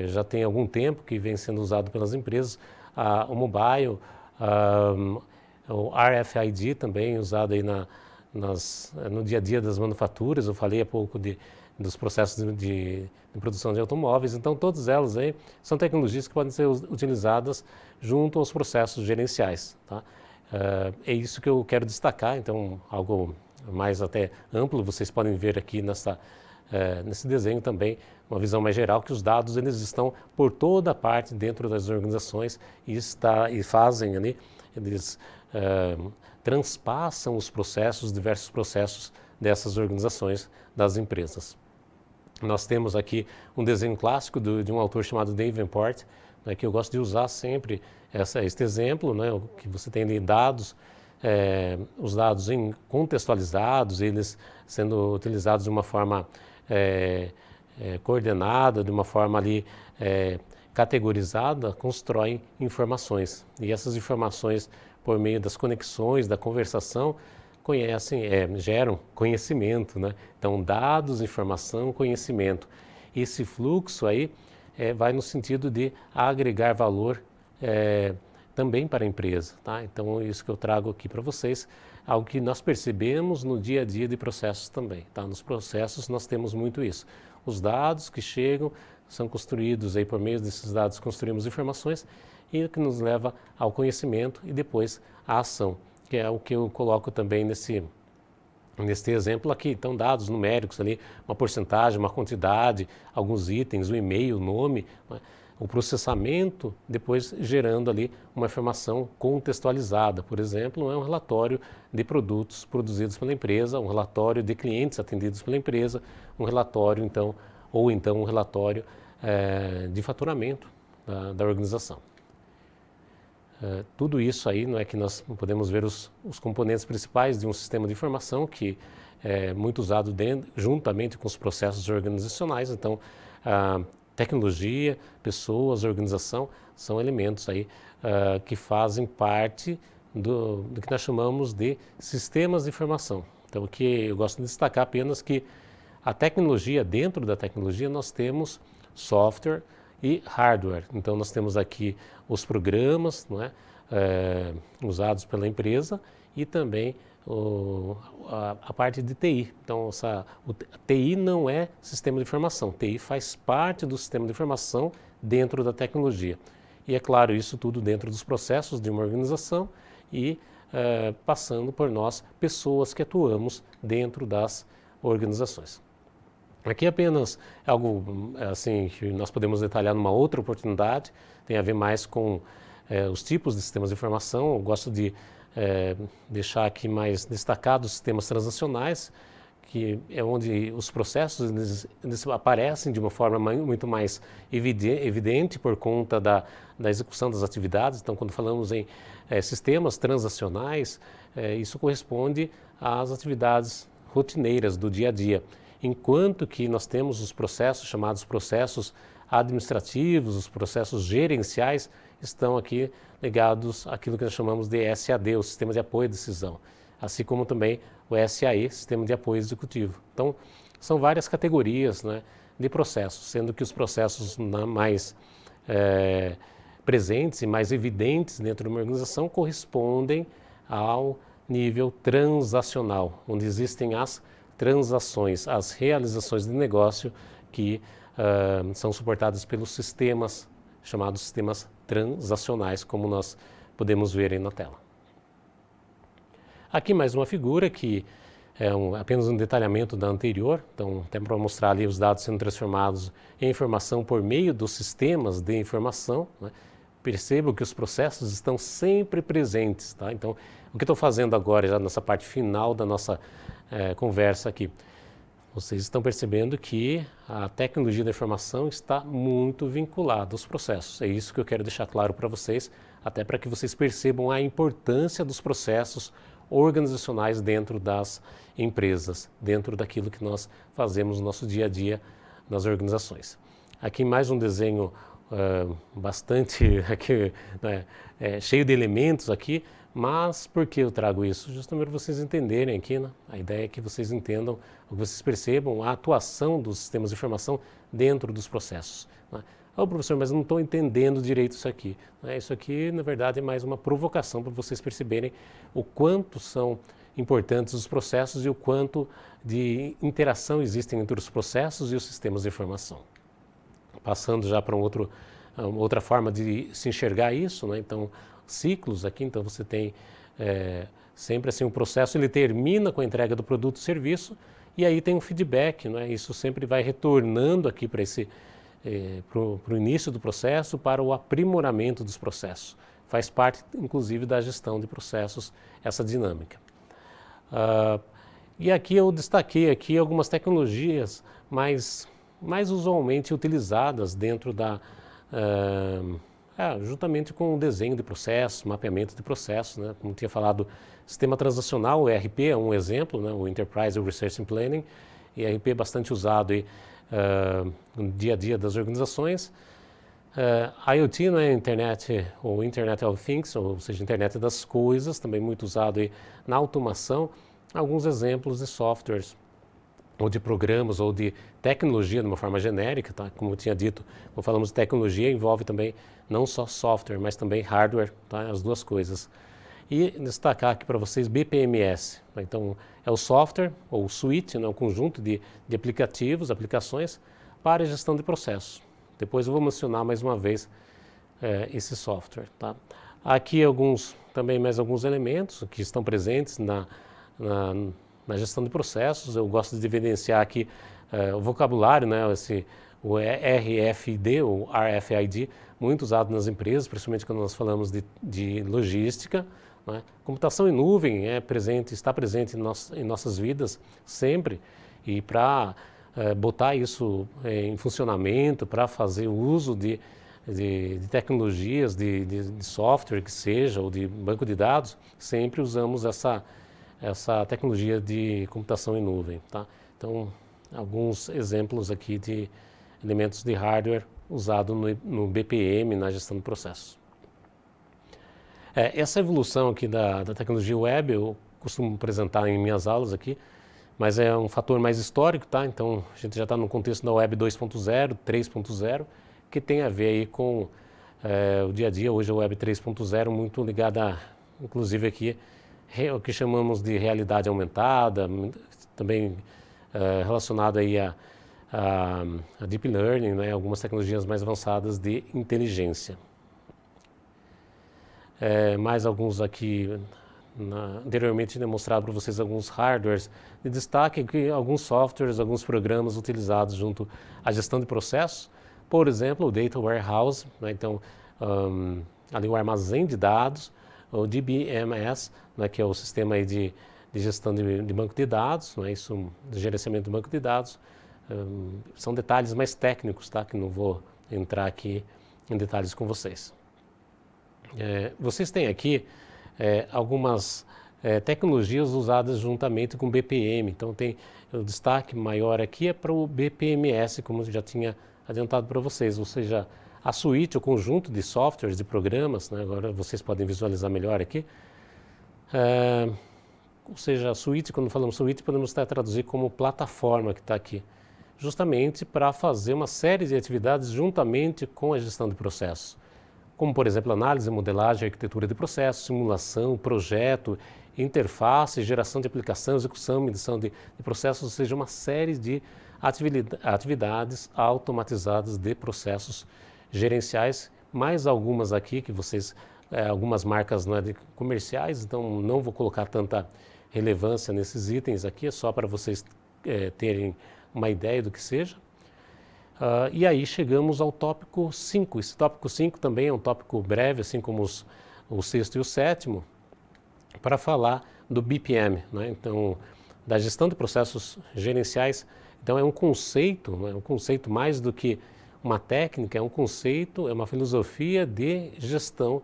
já tem algum tempo que vem sendo usado pelas empresas, o mobile, o RFID também usado aí no dia a dia das manufaturas. Eu falei há pouco dos processos de produção de automóveis. Então todas elas aí são tecnologias que podem ser utilizadas junto aos processos gerenciais, tá? É isso que eu quero destacar. Então algo mais até amplo, vocês podem ver aqui nesse desenho também uma visão mais geral que os dados eles estão por toda parte dentro das organizações e fazem ali, eles transpassam os processos, diversos processos dessas organizações, das empresas. Nós temos aqui um desenho clássico de um autor chamado Davenport, né, que eu gosto de usar sempre este exemplo, né, que você tem ali dados, os dados contextualizados, eles sendo utilizados de uma forma coordenada, de uma forma ali categorizada, constroem informações. E essas informações, por meio das conexões, da conversação, geram conhecimento, né? Então, dados, informação, conhecimento. Esse fluxo aí vai no sentido de agregar valor também para a empresa, tá? Então, isso que eu trago aqui para vocês, algo que nós percebemos no dia a dia de processos também, tá? Nos processos nós temos muito isso. Os dados que chegam são construídos aí por meio desses dados, construímos informações e o que nos leva ao conhecimento e depois à ação, que é o que eu coloco também neste exemplo aqui. Então, dados numéricos ali, uma porcentagem, uma quantidade, alguns itens, o e-mail, o nome, né? O processamento, depois gerando ali uma informação contextualizada. Por exemplo, é um relatório de produtos produzidos pela empresa, um relatório de clientes atendidos pela empresa, um relatório, então um relatório de faturamento da organização. Tudo isso aí não é que nós podemos ver os componentes principais de um sistema de informação que é muito usado juntamente com os processos organizacionais. Então, tecnologia, pessoas, organização são elementos aí que fazem parte do que nós chamamos de sistemas de informação. Então, o que eu gosto de destacar apenas que a tecnologia, dentro da tecnologia, nós temos software e hardware. Então, nós temos aqui os programas, não é? Usados pela empresa e também a parte de TI. Então, TI não é sistema de informação, TI faz parte do sistema de informação dentro da tecnologia. E é claro, isso tudo dentro dos processos de uma organização e passando por nós, pessoas que atuamos dentro das organizações. Aqui apenas algo assim que nós podemos detalhar numa outra oportunidade, tem a ver mais com os tipos de sistemas de informação. Eu gosto de deixar aqui mais destacados os sistemas transacionais, que é onde os processos eles aparecem de uma forma muito mais evidente por conta da execução das atividades. Então, quando falamos em sistemas transacionais, isso corresponde às atividades rotineiras do dia a dia. Enquanto que nós temos os processos chamados processos administrativos, os processos gerenciais, estão aqui ligados àquilo que nós chamamos de SAD, o Sistema de Apoio à Decisão, assim como também o SAE, Sistema de Apoio Executivo. Então, são várias categorias, né, de processos, sendo que os processos mais presentes e mais evidentes dentro de uma organização correspondem ao nível transacional, onde existem as transações, as realizações de negócio que são suportadas pelos sistemas chamados sistemas transacionais, como nós podemos ver aí na tela. Aqui mais uma figura que é apenas um detalhamento da anterior, então até para mostrar ali os dados sendo transformados em informação por meio dos sistemas de informação, né? Percebam que os processos estão sempre presentes, tá? Então, o que estou fazendo agora, já nessa parte final da nossa conversa aqui, vocês estão percebendo que a tecnologia da informação está muito vinculada aos processos. É isso que eu quero deixar claro para vocês, até para que vocês percebam a importância dos processos organizacionais dentro das empresas, dentro daquilo que nós fazemos no nosso dia a dia nas organizações. Aqui mais um desenho bastante aqui, né, cheio de elementos aqui, mas por que eu trago isso? Justamente para vocês entenderem aqui, né? A ideia é que vocês entendam, que vocês percebam a atuação dos sistemas de informação dentro dos processos, né? Professor, mas eu não estou entendendo direito isso aqui. Isso aqui, na verdade, é mais uma provocação para vocês perceberem o quanto são importantes os processos e o quanto de interação existem entre os processos e os sistemas de informação. Passando já para outra forma de se enxergar isso, né? Então, ciclos aqui, então você tem sempre assim um processo, ele termina com a entrega do produto ou serviço E aí tem um feedback, né? Isso sempre vai retornando aqui para o início do processo, para o aprimoramento dos processos. Faz parte, inclusive, da gestão de processos, essa dinâmica. E aqui eu destaquei aqui algumas tecnologias mais usualmente utilizadas dentro juntamente com o desenho de processos, mapeamento de processos, né? Como tinha falado, sistema transacional, o ERP é um exemplo, né? O Enterprise Resource Planning, ERP bastante usado aí, no dia a dia das organizações. IoT, né? Internet of Things, ou seja, Internet das Coisas, também muito usado aí na automação. Alguns exemplos de softwares, ou de programas, ou de tecnologia de uma forma genérica, tá? Como eu tinha dito, quando falamos de tecnologia, envolve também não só software, mas também hardware, tá? As duas coisas. E destacar aqui para vocês BPMS, tá? Então é o software, ou suite, né? Um conjunto de aplicativos, aplicações para a gestão de processos. Depois eu vou mencionar mais uma vez esse software, tá? Aqui mais alguns elementos que estão presentes na gestão de processos. Eu gosto de evidenciar aqui o vocabulário, né, o RFID, ou RFID, muito usado nas empresas, principalmente quando nós falamos de logística, né? Computação em nuvem está presente em nossas vidas sempre, e para botar isso em funcionamento, para fazer uso de tecnologias, de software que seja, ou de banco de dados, sempre usamos essa tecnologia de computação em nuvem, tá? Então, alguns exemplos aqui de elementos de hardware usado no BPM, na gestão de processos. Essa evolução aqui da tecnologia web eu costumo apresentar em minhas aulas aqui, mas é um fator mais histórico, tá? Então, a gente já está no contexto da web 2.0, 3.0, que tem a ver aí com o dia a dia. Hoje a web 3.0 muito ligada, inclusive aqui, o que chamamos de realidade aumentada, também relacionado aí a deep learning, né, algumas tecnologias mais avançadas de inteligência. Mais alguns aqui, anteriormente demonstrado para vocês alguns hardwares de destaque, aqui, alguns softwares, alguns programas utilizados junto à gestão de processos, por exemplo, o Data Warehouse, né, então ali o armazém de dados, o DBMS, né, que é o sistema aí de gestão de banco de dados, né, isso, de gerenciamento do banco de dados. São detalhes mais técnicos, tá, que não vou entrar aqui em detalhes com vocês. Vocês têm aqui algumas tecnologias usadas juntamente com o BPM, então tem o destaque maior aqui para o BPMS, como eu já tinha adiantado para vocês, ou seja, a suíte, o conjunto de softwares, de programas, né, agora vocês podem visualizar melhor aqui. Ou seja, a suíte, quando falamos suíte, podemos traduzir como plataforma que está aqui, justamente para fazer uma série de atividades juntamente com a gestão de processos, como, por exemplo, análise, modelagem, arquitetura de processos, simulação, projeto, interface, geração de aplicação, execução, medição de processos, ou seja, uma série de atividades automatizadas de processos gerenciais, mais algumas aqui que vocês, algumas marcas, não é, comerciais, então não vou colocar tanta relevância nesses itens aqui, é só para vocês terem uma ideia do que seja. E aí chegamos ao tópico 5. Esse tópico 5 também é um tópico breve, assim como o sexto e o sétimo, para falar do BPM, né? Então, da gestão de processos gerenciais. Então é um conceito, né? Um conceito mais do que uma técnica, é um conceito, é uma filosofia de gestão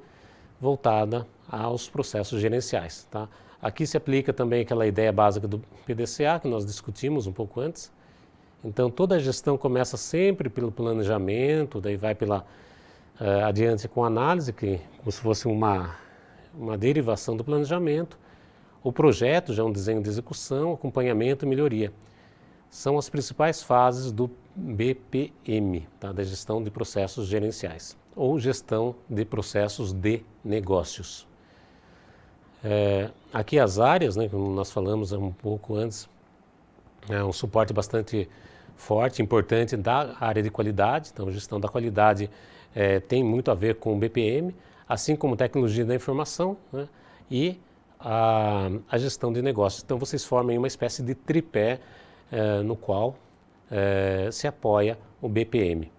voltada aos processos gerenciais, tá? Aqui se aplica também aquela ideia básica do PDCA, que nós discutimos um pouco antes. Então, toda a gestão começa sempre pelo planejamento, daí vai adiante com a análise, que como se fosse uma derivação do planejamento. O projeto já é um desenho de execução, acompanhamento e melhoria. São as principais fases do BPM, tá? Da gestão de processos gerenciais, ou gestão de processos de negócios. Aqui as áreas, né, como nós falamos um pouco antes, é um suporte bastante forte, importante da área de qualidade. Então, a gestão da qualidade tem muito a ver com o BPM, assim como tecnologia da informação, né, e a gestão de negócios. Então, vocês formam uma espécie de tripé no qual se apoia o BPM.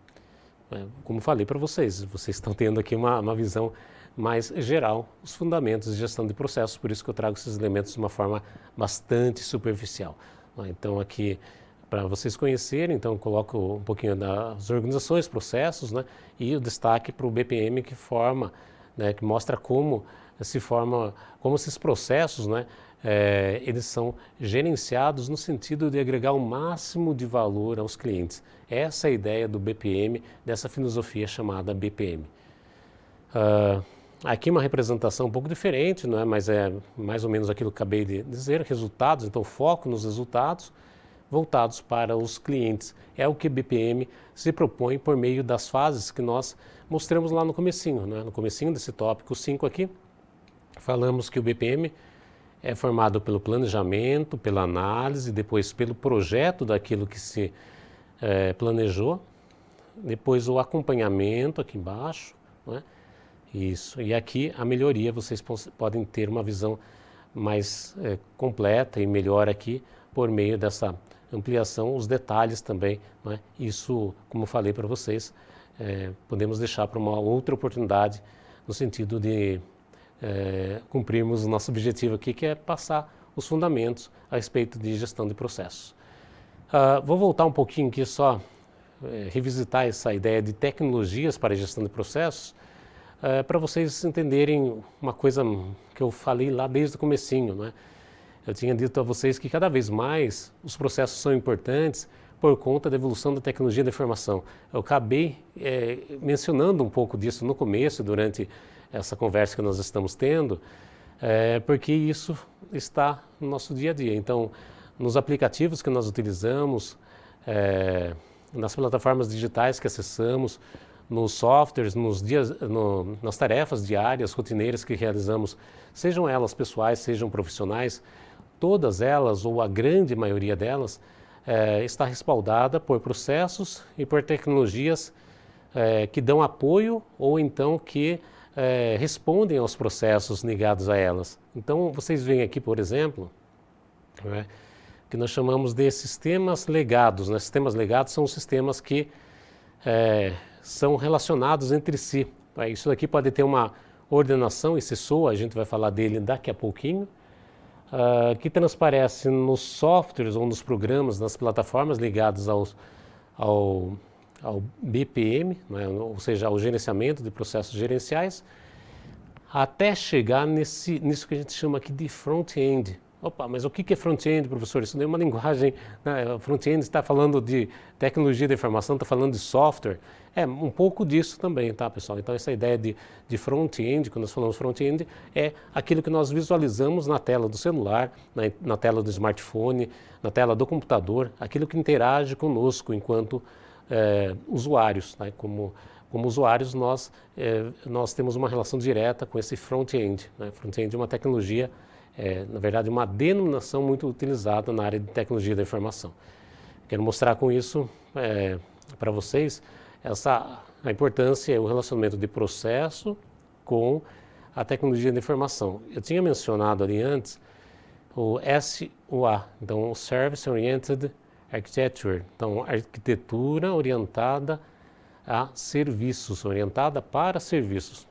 Como falei para vocês, vocês estão tendo aqui uma visão mais geral, os fundamentos de gestão de processos, por isso que eu trago esses elementos de uma forma bastante superficial. Então aqui, para vocês conhecerem, então eu coloco um pouquinho das organizações, processos, né, e o destaque para o BPM que forma, né, que mostra como se forma, como esses processos, né, eles são gerenciados no sentido de agregar o máximo de valor aos clientes. Essa é a ideia do BPM, dessa filosofia chamada BPM. Aqui uma representação um pouco diferente, não é? Mas é mais ou menos aquilo que acabei de dizer, resultados, então foco nos resultados voltados para os clientes. É o que o BPM se propõe por meio das fases que nós mostramos lá no comecinho, né? No comecinho desse tópico 5 aqui, falamos que o BPM é formado pelo planejamento, pela análise, depois pelo projeto daquilo que se planejou, depois o acompanhamento aqui embaixo, não é? Isso, e aqui a melhoria, vocês podem ter uma visão mais completa e melhor aqui por meio dessa ampliação, os detalhes também, não é? Isso, como eu falei para vocês, podemos deixar para uma outra oportunidade no sentido de cumprirmos o nosso objetivo aqui, que é passar os fundamentos a respeito de gestão de processos. Vou voltar um pouquinho aqui só, revisitar essa ideia de tecnologias para a gestão de processos, para vocês entenderem uma coisa que eu falei lá desde o comecinho, né? Eu tinha dito a vocês que cada vez mais os processos são importantes por conta da evolução da tecnologia da informação. Eu acabei mencionando um pouco disso no começo, durante essa conversa que nós estamos tendo, porque isso está no nosso dia a dia. Então, nos aplicativos que nós utilizamos, nas plataformas digitais que acessamos, nos softwares, nas tarefas diárias, rotineiras que realizamos, sejam elas pessoais, sejam profissionais, todas elas, ou a grande maioria delas, está respaldada por processos e por tecnologias que dão apoio ou então que respondem aos processos ligados a elas. Então, vocês veem aqui, por exemplo, que nós chamamos de sistemas legados, né? Sistemas legados são os sistemas que são relacionados entre si. Isso daqui pode ter uma ordenação, esse SOA, a gente vai falar dele daqui a pouquinho, que transparece nos softwares ou nos programas, nas plataformas ligadas ao BPM, né? Ou seja, ao gerenciamento de processos gerenciais, até chegar nisso que a gente chama aqui de front-end. Opa, mas o que é front-end, professor? Isso não é uma linguagem, né? Front-end está falando de tecnologia da informação, está falando de software. É um pouco disso também, tá, pessoal? Então, essa ideia de front-end, quando nós falamos front-end, é aquilo que nós visualizamos na tela do celular, na tela do smartphone, na tela do computador, aquilo que interage conosco enquanto usuários, né? Como usuários, nós temos uma relação direta com esse front-end, né? Front-end é uma tecnologia, na verdade, uma denominação muito utilizada na área de tecnologia da informação. Quero mostrar com isso para vocês a importância e o relacionamento de processo com a tecnologia da informação. Eu tinha mencionado ali antes o SOA, então o Service Oriented Architecture, então arquitetura orientada a serviços, orientada para serviços.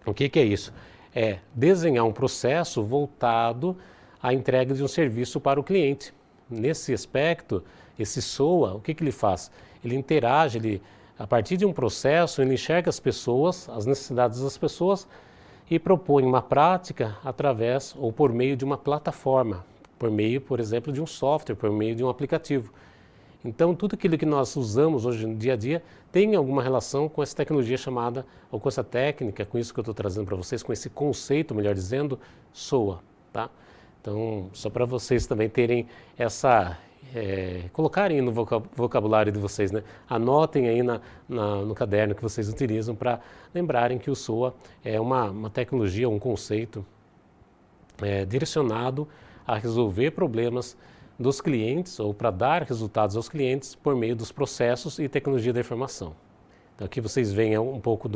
O que é isso? É desenhar um processo voltado à entrega de um serviço para o cliente. Nesse aspecto, esse SOA, o que ele faz? Ele interage, a partir de um processo, ele enxerga as pessoas, as necessidades das pessoas e propõe uma prática através ou por meio de uma plataforma, por meio, por exemplo, de um software, por meio de um aplicativo. Então, tudo aquilo que nós usamos hoje no dia a dia tem alguma relação com essa tecnologia chamada, ou com essa técnica, com isso que eu estou trazendo para vocês, com esse conceito, melhor dizendo, SOA, tá? Então, só para vocês também terem colocarem no vocabulário de vocês, né? Anotem aí no caderno que vocês utilizam para lembrarem que o SOA é uma tecnologia, um conceito direcionado a resolver problemas dos clientes ou para dar resultados aos clientes por meio dos processos e tecnologia da informação. Então aqui vocês veem um pouco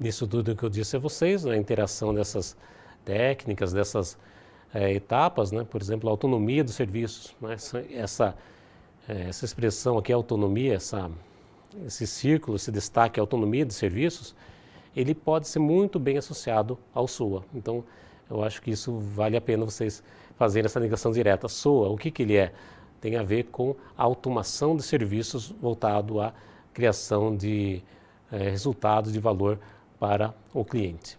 disso tudo que eu disse a vocês, a interação dessas técnicas, dessas etapas, né? Por exemplo, a autonomia dos serviços, né? Essa expressão aqui, autonomia, esse círculo, esse destaque, autonomia de serviços, ele pode ser muito bem associado ao SOA. Então, eu acho que isso vale a pena vocês fazerem essa ligação direta. SOA, o que ele é? Tem a ver com a automação de serviços voltado à criação de resultados de valor para o cliente.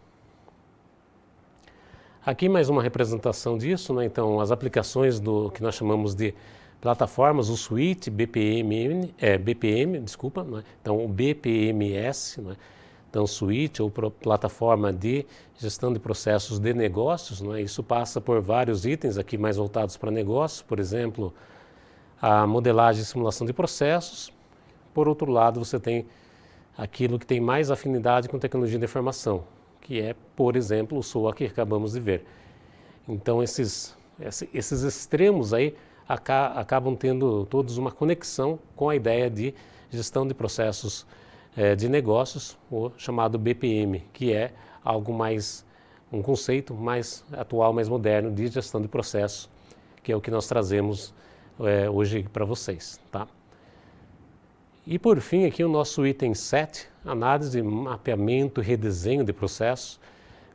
Aqui mais uma representação disso, né? Então, as aplicações do que nós chamamos de plataformas, o Suite BPM, desculpa, né? Então o BPMS, né? Então Suite ou plataforma de gestão de processos de negócios, né? Isso passa por vários itens aqui mais voltados para negócios, por exemplo, a modelagem e simulação de processos. Por outro lado, você tem aquilo que tem mais afinidade com tecnologia de informação, que é, por exemplo, o SOA que acabamos de ver. Então esses extremos aí acabam tendo todos uma conexão com a ideia de gestão de processos de negócios, o chamado BPM, que é algo mais, um conceito mais atual, mais moderno de gestão de processos, que é o que nós trazemos hoje para vocês, tá? E por fim aqui o nosso item 7, análise, mapeamento e redesenho de processos.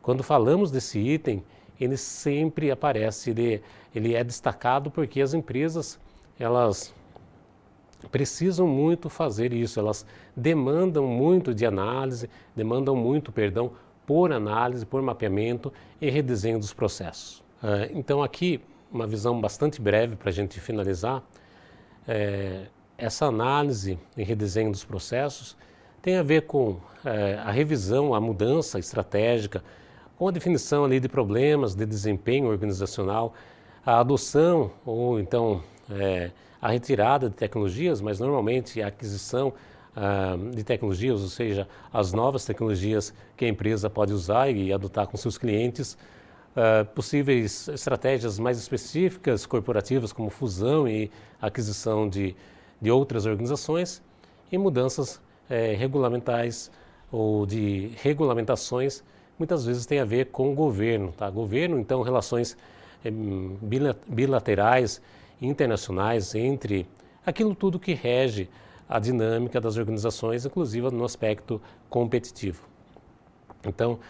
Quando falamos desse item, ele sempre aparece, ele é destacado porque as empresas, elas precisam muito fazer isso, elas demandam muito de análise, demandam muito, perdão, por análise, por mapeamento e redesenho dos processos. Então aqui, uma visão bastante breve para a gente finalizar, essa análise e redesenho dos processos tem a ver com a revisão, a mudança estratégica, com a definição ali de problemas de desempenho organizacional, a adoção ou então a retirada de tecnologias, mas normalmente a aquisição de tecnologias, ou seja, as novas tecnologias que a empresa pode usar e adotar com seus clientes, possíveis estratégias mais específicas, corporativas, como fusão e aquisição de outras organizações, e mudanças regulamentais ou de regulamentações, muitas vezes tem a ver com o governo, tá? Governo, então, relações bilaterais, internacionais, entre aquilo tudo que rege a dinâmica das organizações, inclusive no aspecto competitivo. Então,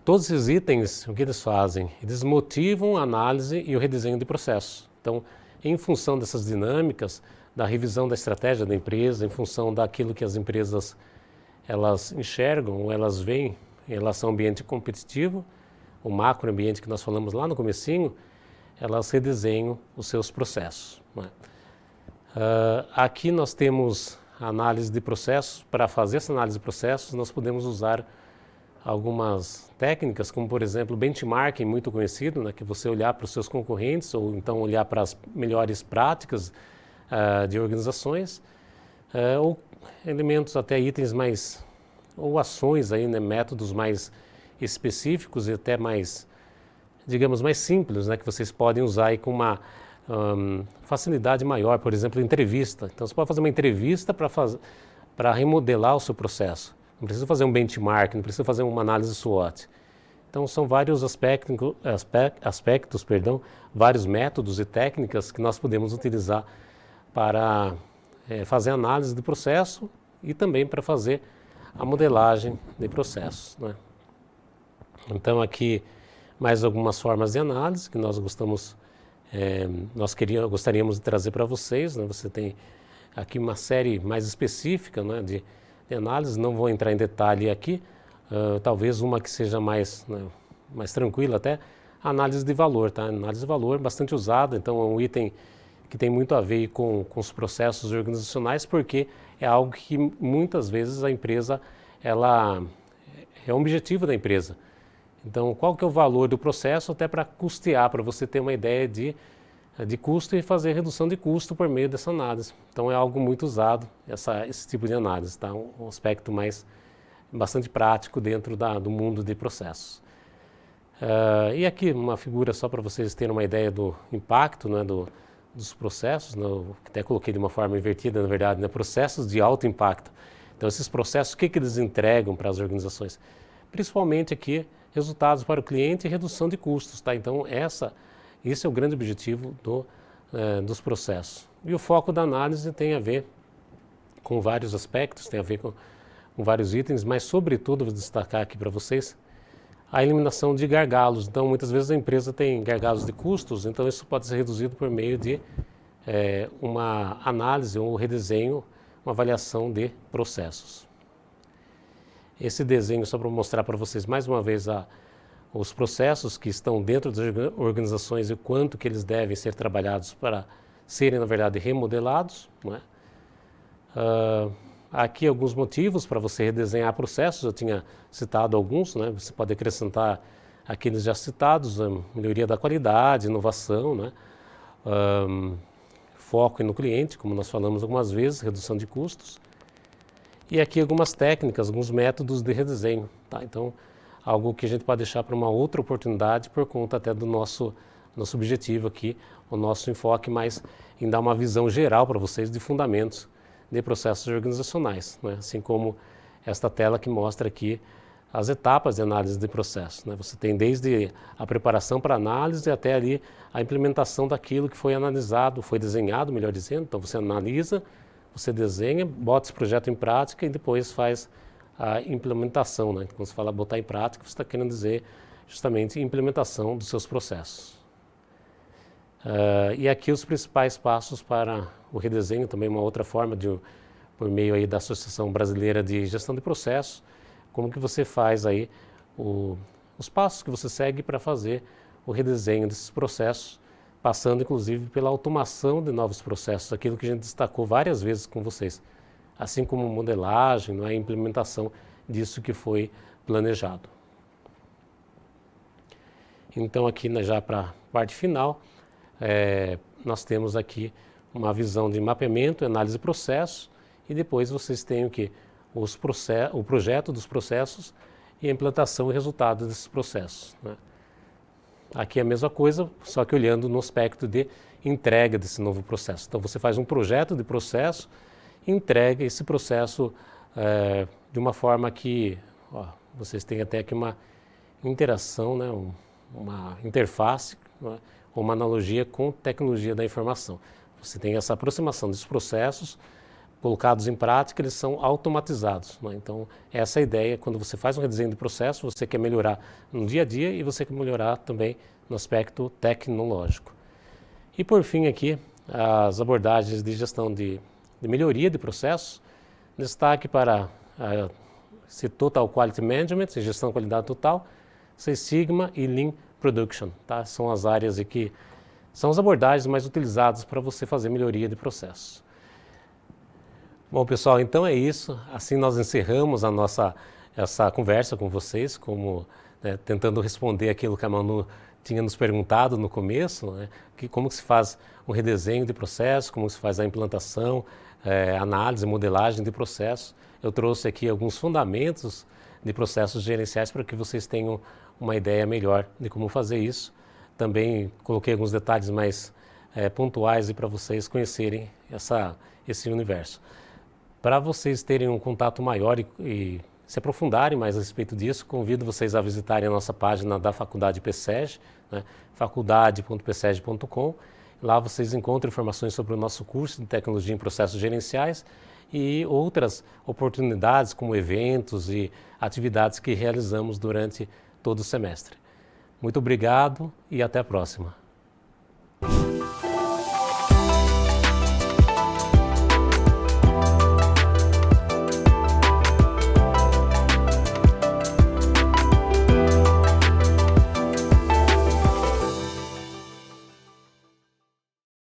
todos esses itens, o que eles fazem? Eles motivam a análise e o redesenho de processos. Então, em função dessas dinâmicas, da revisão da estratégia da empresa, em função daquilo que as empresas elas enxergam ou elas veem em relação ao ambiente competitivo, o macroambiente que nós falamos lá no comecinho, elas redesenham os seus processos, né? Aqui nós temos a análise de processos. Para fazer essa análise de processos, nós podemos usar algumas técnicas, como por exemplo o benchmarking, muito conhecido, né, que você olhar para os seus concorrentes ou então olhar para as melhores práticas de organizações, ou elementos, até itens mais, ou ações aí, né, métodos mais específicos e até mais, digamos, mais simples, né, que vocês podem usar aí com uma facilidade maior. Por exemplo, entrevista. Então você pode fazer uma entrevista para remodelar o seu processo. Não precisa fazer um benchmark, não precisa fazer uma análise SWOT. Então são vários aspectos, vários métodos e técnicas que nós podemos utilizar para fazer análise de processo e também para fazer a modelagem de processos, né? Então aqui mais algumas formas de análise que nós gostaríamos de trazer para vocês, né? Você tem aqui uma série mais específica, né, de análise, não vou entrar em detalhe aqui, talvez uma que seja mais, né, mais tranquila até, a análise de valor, tá? Análise de valor bastante usada, então é um item que tem muito a ver com os processos organizacionais, porque é algo que muitas vezes a empresa, ela é um objetivo da empresa. Então, qual que é o valor do processo até para custear, para você ter uma ideia de custo e fazer redução de custo por meio dessa análise. Então, é algo muito usado, esse tipo de análise, tá? Um aspecto bastante prático dentro do mundo de processos. E aqui uma figura só para vocês terem uma ideia do impacto, né, dos processos, né, que até coloquei de uma forma invertida, na verdade, né, processos de alto impacto. Então, esses processos, o que eles entregam para as organizações? Principalmente aqui, resultados para o cliente e redução de custos, tá? Então, Esse é o grande objetivo dos processos. E o foco da análise tem a ver com vários aspectos, tem a ver com vários itens, mas sobretudo vou destacar aqui para vocês a eliminação de gargalos. Então, muitas vezes a empresa tem gargalos de custos, então isso pode ser reduzido por meio de uma análise, um redesenho, uma avaliação de processos. Esse desenho, só para mostrar para vocês mais uma vez os processos que estão dentro das organizações e o quanto que eles devem ser trabalhados para serem, na verdade, remodelados, não é? Aqui alguns motivos para você redesenhar processos, eu tinha citado alguns, né? Você pode acrescentar aqueles já citados, a melhoria da qualidade, inovação, né? Foco no cliente, como nós falamos algumas vezes, redução de custos. E aqui algumas técnicas, alguns métodos de redesenho, tá? Então, algo que a gente pode deixar para uma outra oportunidade por conta até do nosso objetivo aqui, o nosso enfoque mais em dar uma visão geral para vocês de fundamentos de processos organizacionais, né? Assim como esta tela que mostra aqui as etapas de análise de processo, né? Você tem desde a preparação para análise até ali a implementação daquilo que foi analisado, foi desenhado, melhor dizendo. Então você analisa, você desenha, bota esse projeto em prática e depois faz a implementação, né? Quando você fala botar em prática, você está querendo dizer justamente implementação dos seus processos. E aqui os principais passos para o redesenho, também uma outra forma por meio aí da Associação Brasileira de Gestão de Processos, como que você faz aí os passos que você segue para fazer o redesenho desses processos, passando inclusive pela automação de novos processos, aquilo que a gente destacou várias vezes com vocês, assim como modelagem, não é, implementação disso que foi planejado. Então aqui já para a parte final, nós temos aqui uma visão de mapeamento, análise de processos, e depois vocês têm o que? O projeto dos processos e a implantação e resultado desses processos, né? Aqui é a mesma coisa, só que olhando no aspecto de entrega desse novo processo. Então você faz um projeto de processo e entrega esse processo de uma forma que vocês têm até aqui uma interação, né? Uma interface, né? Uma analogia com tecnologia da informação. Você tem essa aproximação dos processos colocados em prática, eles são automatizados, né? Então, essa é a ideia, quando você faz um redesenho de processo, você quer melhorar no dia a dia e você quer melhorar também no aspecto tecnológico. E por fim aqui, as abordagens de gestão de melhoria de processos, destaque para esse Total Quality Management, gestão de qualidade total, Six Sigma e Lean Production, tá? São as áreas aqui, são as abordagens mais utilizadas para você fazer melhoria de processos. Bom, pessoal, então é isso. Assim nós encerramos essa conversa com vocês, tentando responder aquilo que a Manu tinha nos perguntado no começo, né? Como que se faz um redesenho de processo, como se faz a implantação, análise, modelagem de processos. Eu trouxe aqui alguns fundamentos de processos gerenciais para que vocês tenham uma ideia melhor de como fazer isso. Também coloquei alguns detalhes mais pontuais para vocês conhecerem esse universo. Para vocês terem um contato maior e se aprofundarem mais a respeito disso, convido vocês a visitarem a nossa página da Faculdade PSEG, né, faculdade.pseg.com. Lá vocês encontram informações sobre o nosso curso de Tecnologia em Processos Gerenciais e outras oportunidades, como eventos e atividades que realizamos durante todo o semestre. Muito obrigado e até a próxima.